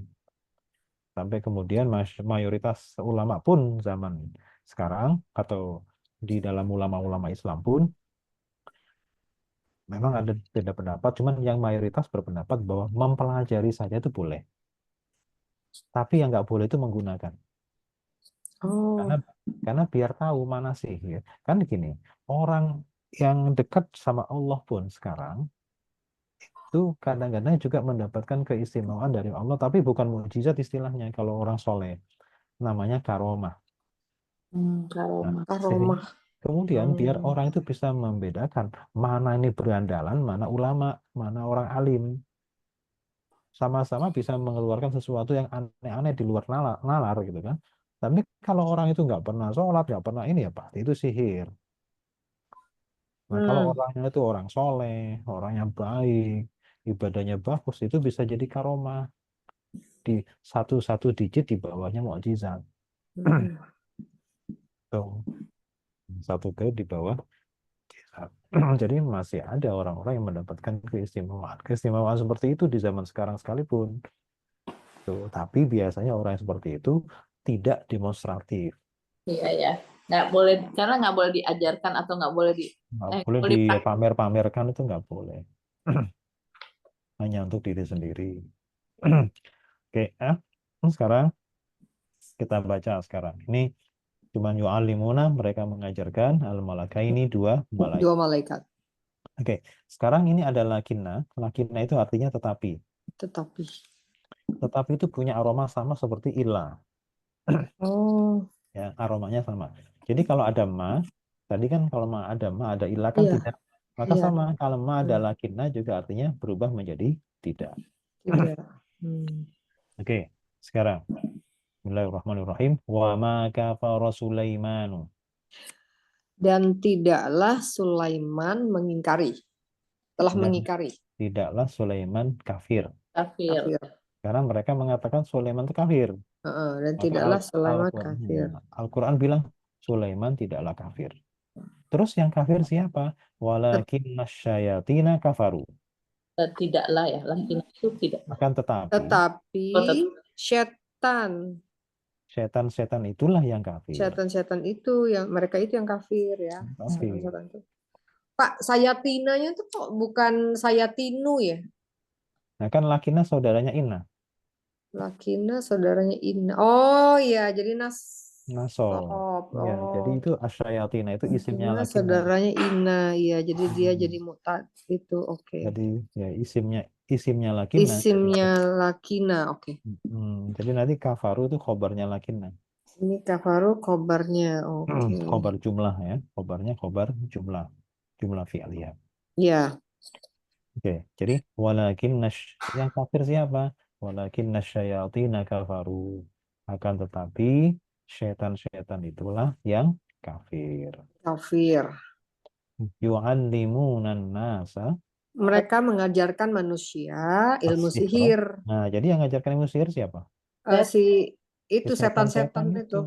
Sampai kemudian mayoritas ulama pun zaman sekarang atau di dalam ulama-ulama Islam pun memang ada beda pendapat, cuman yang mayoritas berpendapat bahwa mempelajari saja itu boleh. Tapi yang nggak boleh itu menggunakan. Karena Oh, karena biar tahu mana sihir. Kan gini, orang yang dekat sama Allah pun sekarang itu kadang-kadang juga mendapatkan keistimewaan dari Allah, tapi bukan mukjizat istilahnya kalau orang soleh. Namanya karomah. Nah, Karomah. kemudian biar orang itu bisa membedakan mana ini berandalan, mana ulama, mana orang alim. Sama-sama bisa mengeluarkan sesuatu yang aneh-aneh di luar nalar gitu kan. Tapi kalau orang itu nggak pernah sholat, nggak pernah ini ya pasti itu sihir. Nah kalau orangnya itu orang soleh, orang yang baik, ibadahnya bagus, itu bisa jadi karomah di satu digit di bawahnya mukjizat. Tuh, satu ke di bawah mukjizat. Jadi masih ada orang-orang yang mendapatkan keistimewaan. Keistimewaan seperti itu di zaman sekarang sekalipun. Tuh, tapi biasanya orang yang seperti itu tidak demonstratif. Iya ya. Nggak boleh karena nggak boleh diajarkan atau nggak boleh Nggak boleh boleh dipraktek. dipamer-pamerkan, itu nggak boleh. Hanya untuk diri sendiri. Oke, sekarang kita baca sekarang. Ini cuman yu'allimuna, mereka mengajarkan al-malakaini, dua malaikat. dua malaikat. Oke, sekarang ini ada lakinna. Lakinna itu artinya tetapi. Tetapi. Tetapi itu punya aroma sama seperti illa. Oh, Ya, aromanya sama. Jadi kalau ada tadi kan kalau ada illa kan iya, tidak. Maka iya, sama, kalau ada lakinna juga artinya berubah menjadi tidak. tidak. Oke, sekarang Bismillahirrahmanirrahim. Wa ma kafara Sulaimanu. Dan tidaklah Sulaiman mengingkari, telah Dan mengingkari tidaklah Sulaiman kafir. Kafir. kafir. Karena mereka mengatakan Sulaiman itu kafir. Dan Maka tidaklah Sulaiman kafir. Al-Quran bilang Sulaiman tidaklah kafir. Terus yang kafir siapa? Walakinna syayatina kafaru. Tidaklah ya, laki itu tidak. Akan tetapi Tetapi setan-setan itulah yang kafir. setan-setan itu yang mereka itu yang kafir ya. Kafir. Setan-setan itu. Pak, Sayatinanya itu kok bukan Sayatinu ya? Nah kan Lakina saudaranya Inna. Lakina saudaranya Inna. Oh iya, jadi Nasol. Ya, jadi Oh, itu asyayatina itu isimnya Inna Lakina. saudaranya Inna. Iya, jadi dia jadi mutad itu. Oke. Jadi ya isimnya Lakina. Isimnya Lakina. Oke. Jadi nanti kafaru itu khobarnya Lakina. Ini kafaru khobarnya. Oke. Khobar jumlah ya. Khobarnya khobar jumlah. Jumlah fi'liyah. Ya. Oke, jadi walakin yang kafir siapa? Walakin nasyayatina kafaru. Akan tetapi setan-setan itulah yang kafir. Kafir. Yu'allimunan nasa Mereka mengajarkan manusia ilmu as-sihra. sihir. Nah, jadi yang ngajarkan ilmu sihir siapa? Si itu Ya, setan-setan itu.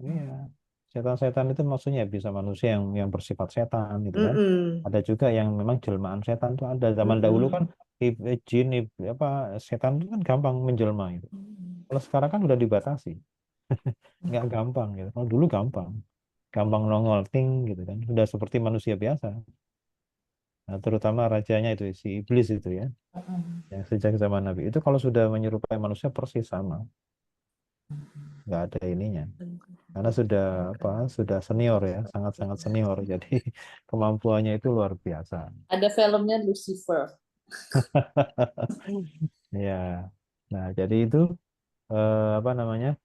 Iya. Setan-setan itu maksudnya bisa manusia yang bersifat setan gitu kan. Mm-mm. Ada juga yang memang jelmaan setan tuh ada. Zaman dahulu kan jin setan itu kan gampang menjelma itu. Kalau sekarang kan udah dibatasi. Nggak gampang gitu. Kalau dulu gampang. Gampang nongol ting gitu kan. Sudah seperti manusia biasa. Nah, terutama rajanya itu si iblis itu ya. Yang sejak zaman Nabi itu kalau sudah menyerupai manusia persis sama. Nggak ada ininya. Karena sudah senior ya, sangat-sangat senior. Jadi kemampuannya itu luar biasa. Ada filmnya Lucifer. Ya. Nah, jadi itu apa namanya?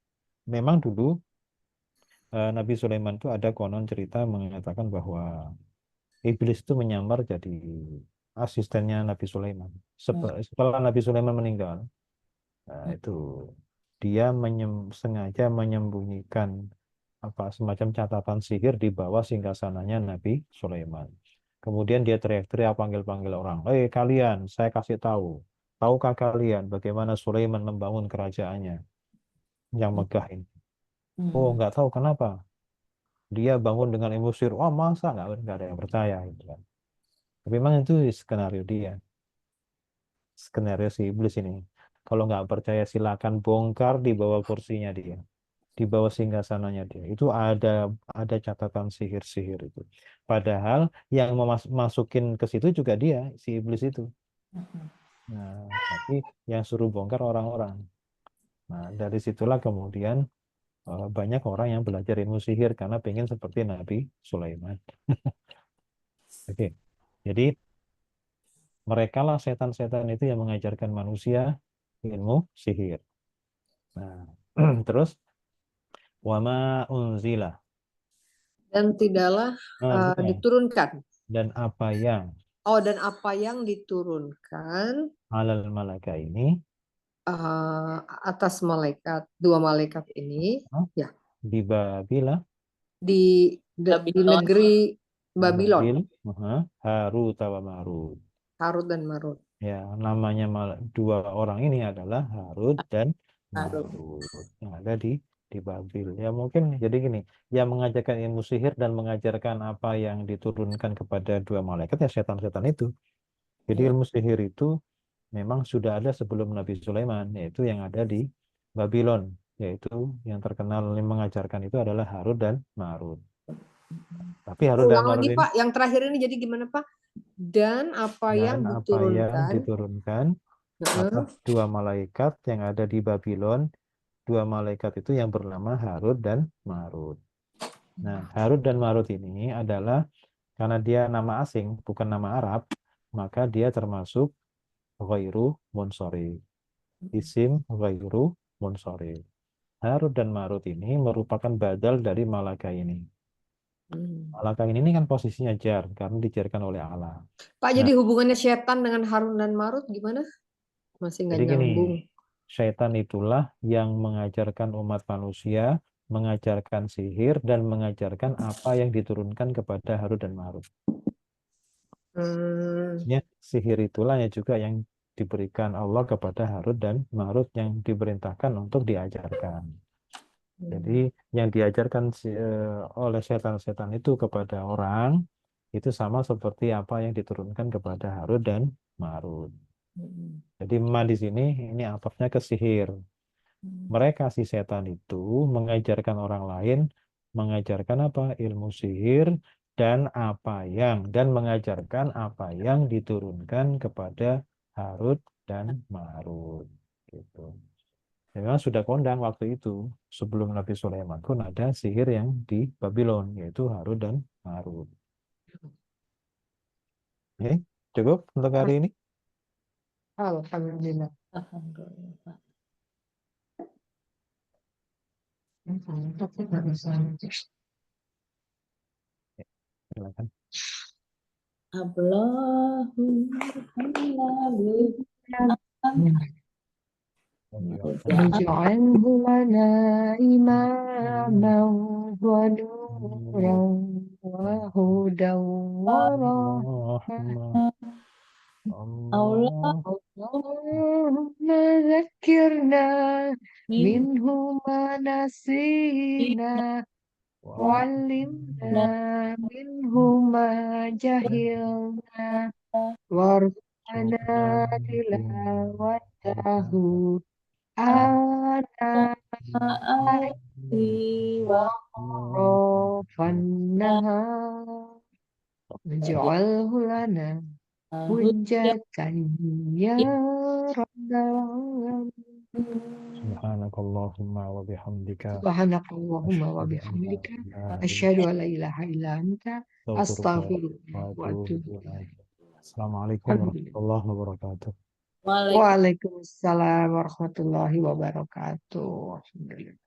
Memang dulu Nabi Sulaiman itu ada konon cerita mengatakan bahwa iblis itu menyamar jadi asistennya Nabi Sulaiman. Setelah Nabi Sulaiman meninggal, nah, itu dia sengaja menyembunyikan semacam catatan sihir di bawah singgasananya Nabi Sulaiman. Kemudian dia teriak-teriak panggil-panggil orang, kalian, saya kasih tahu. Tahukah kalian bagaimana Sulaiman membangun kerajaannya yang megah ini? Oh, nggak tahu kenapa. Dia bangun dengan emosi. Wah, masa nggak ada yang percaya gitu kan. Tapi memang itu skenario dia. Skenario si iblis ini. Kalau nggak percaya silakan bongkar di bawah kursinya dia. Di bawah singgasananya dia. Itu ada catatan sihir-sihir itu. Padahal yang masukin ke situ juga dia, si iblis itu. Nah, tapi yang suruh bongkar orang-orang. Nah, dari situlah kemudian banyak orang yang belajar ilmu sihir karena pengen seperti Nabi Sulaiman. Oke. Jadi mereka lah setan-setan itu yang mengajarkan manusia ilmu sihir. Nah, terus wama unzila. Dan tidaklah Bukan. diturunkan. Dan apa yang Dan apa yang diturunkan alal malaka ini atas dua malaikat ini, ya, di Babila, di negeri Babylon, Harut wa Marut. Harut dan Marut. Ya, namanya dua orang ini adalah Harut dan Marut yang ada di Babil. Ya mungkin jadi gini, yang mengajarkan ilmu sihir dan mengajarkan apa yang diturunkan kepada dua malaikat ya setan-setan itu. Jadi ilmu sihir itu memang sudah ada sebelum Nabi Sulaiman, yaitu yang ada di Babylon, yaitu yang terkenal mengajarkan itu adalah Harut dan Marut. Tapi Harut dan Marut lagi ini, Pak, yang terakhir ini jadi gimana Pak? Dan apa yang diturunkan atas dua malaikat yang ada di Babylon, dua malaikat itu yang bernama Harut dan Marut. Nah, Harut dan Marut ini adalah karena dia nama asing, bukan nama Arab, maka dia termasuk ghairu munsharif. Isim ghairu munsharif. Harut dan Marut ini merupakan badal dari malaka ini. Malaka ini kan posisinya jar karena dijarkan oleh Allah. Pak, jadi hubungannya setan dengan Harut dan Marut gimana? Masih nggak Jadi gini, nyambung. syaitan itulah yang mengajarkan umat manusia mengajarkan sihir dan mengajarkan apa yang diturunkan kepada Harut dan Marut. Ya, sihir itulah ya juga yang diberikan Allah kepada Harut dan Marut yang diperintahkan untuk diajarkan. Jadi yang diajarkan oleh setan-setan itu kepada orang itu sama seperti apa yang diturunkan kepada Harut dan Marut. Jadi ma di sini ini atofnya ke sihir. Mereka si setan itu mengajarkan orang lain, mengajarkan apa? Ilmu sihir dan mengajarkan apa yang diturunkan kepada Harut dan Marut. Gitu. Ya, memang sudah kondang waktu itu sebelum Nabi Sulaiman pun ada sihir yang di Babylon yaitu Harut dan Marut. Oke, cukup untuk hari ini. Alhamdulillah. Alhamdulillah. Silakan. واجعله لنا إماما ونورا وهدى ورحمة Allah اللهم ذكرنا منه ما نسينا وعلمنا منه ما جهلنا وارزقنا تلاوته آناء وأطراف النهار واجعله لنا حجة يا رب العالمين Subhanakallahumma wa bihamdika سبحانك اللهم وبحمدك أشهد أن لا إله إلا أنت أستغفرك وأتوب إليك. Assalamualaikum الحمد لله. warahmatullahi wabarakatuh. Waalaikumsalam. Waalaikumsalam warahmatullahi wabarakatuh. Alhamdulillah.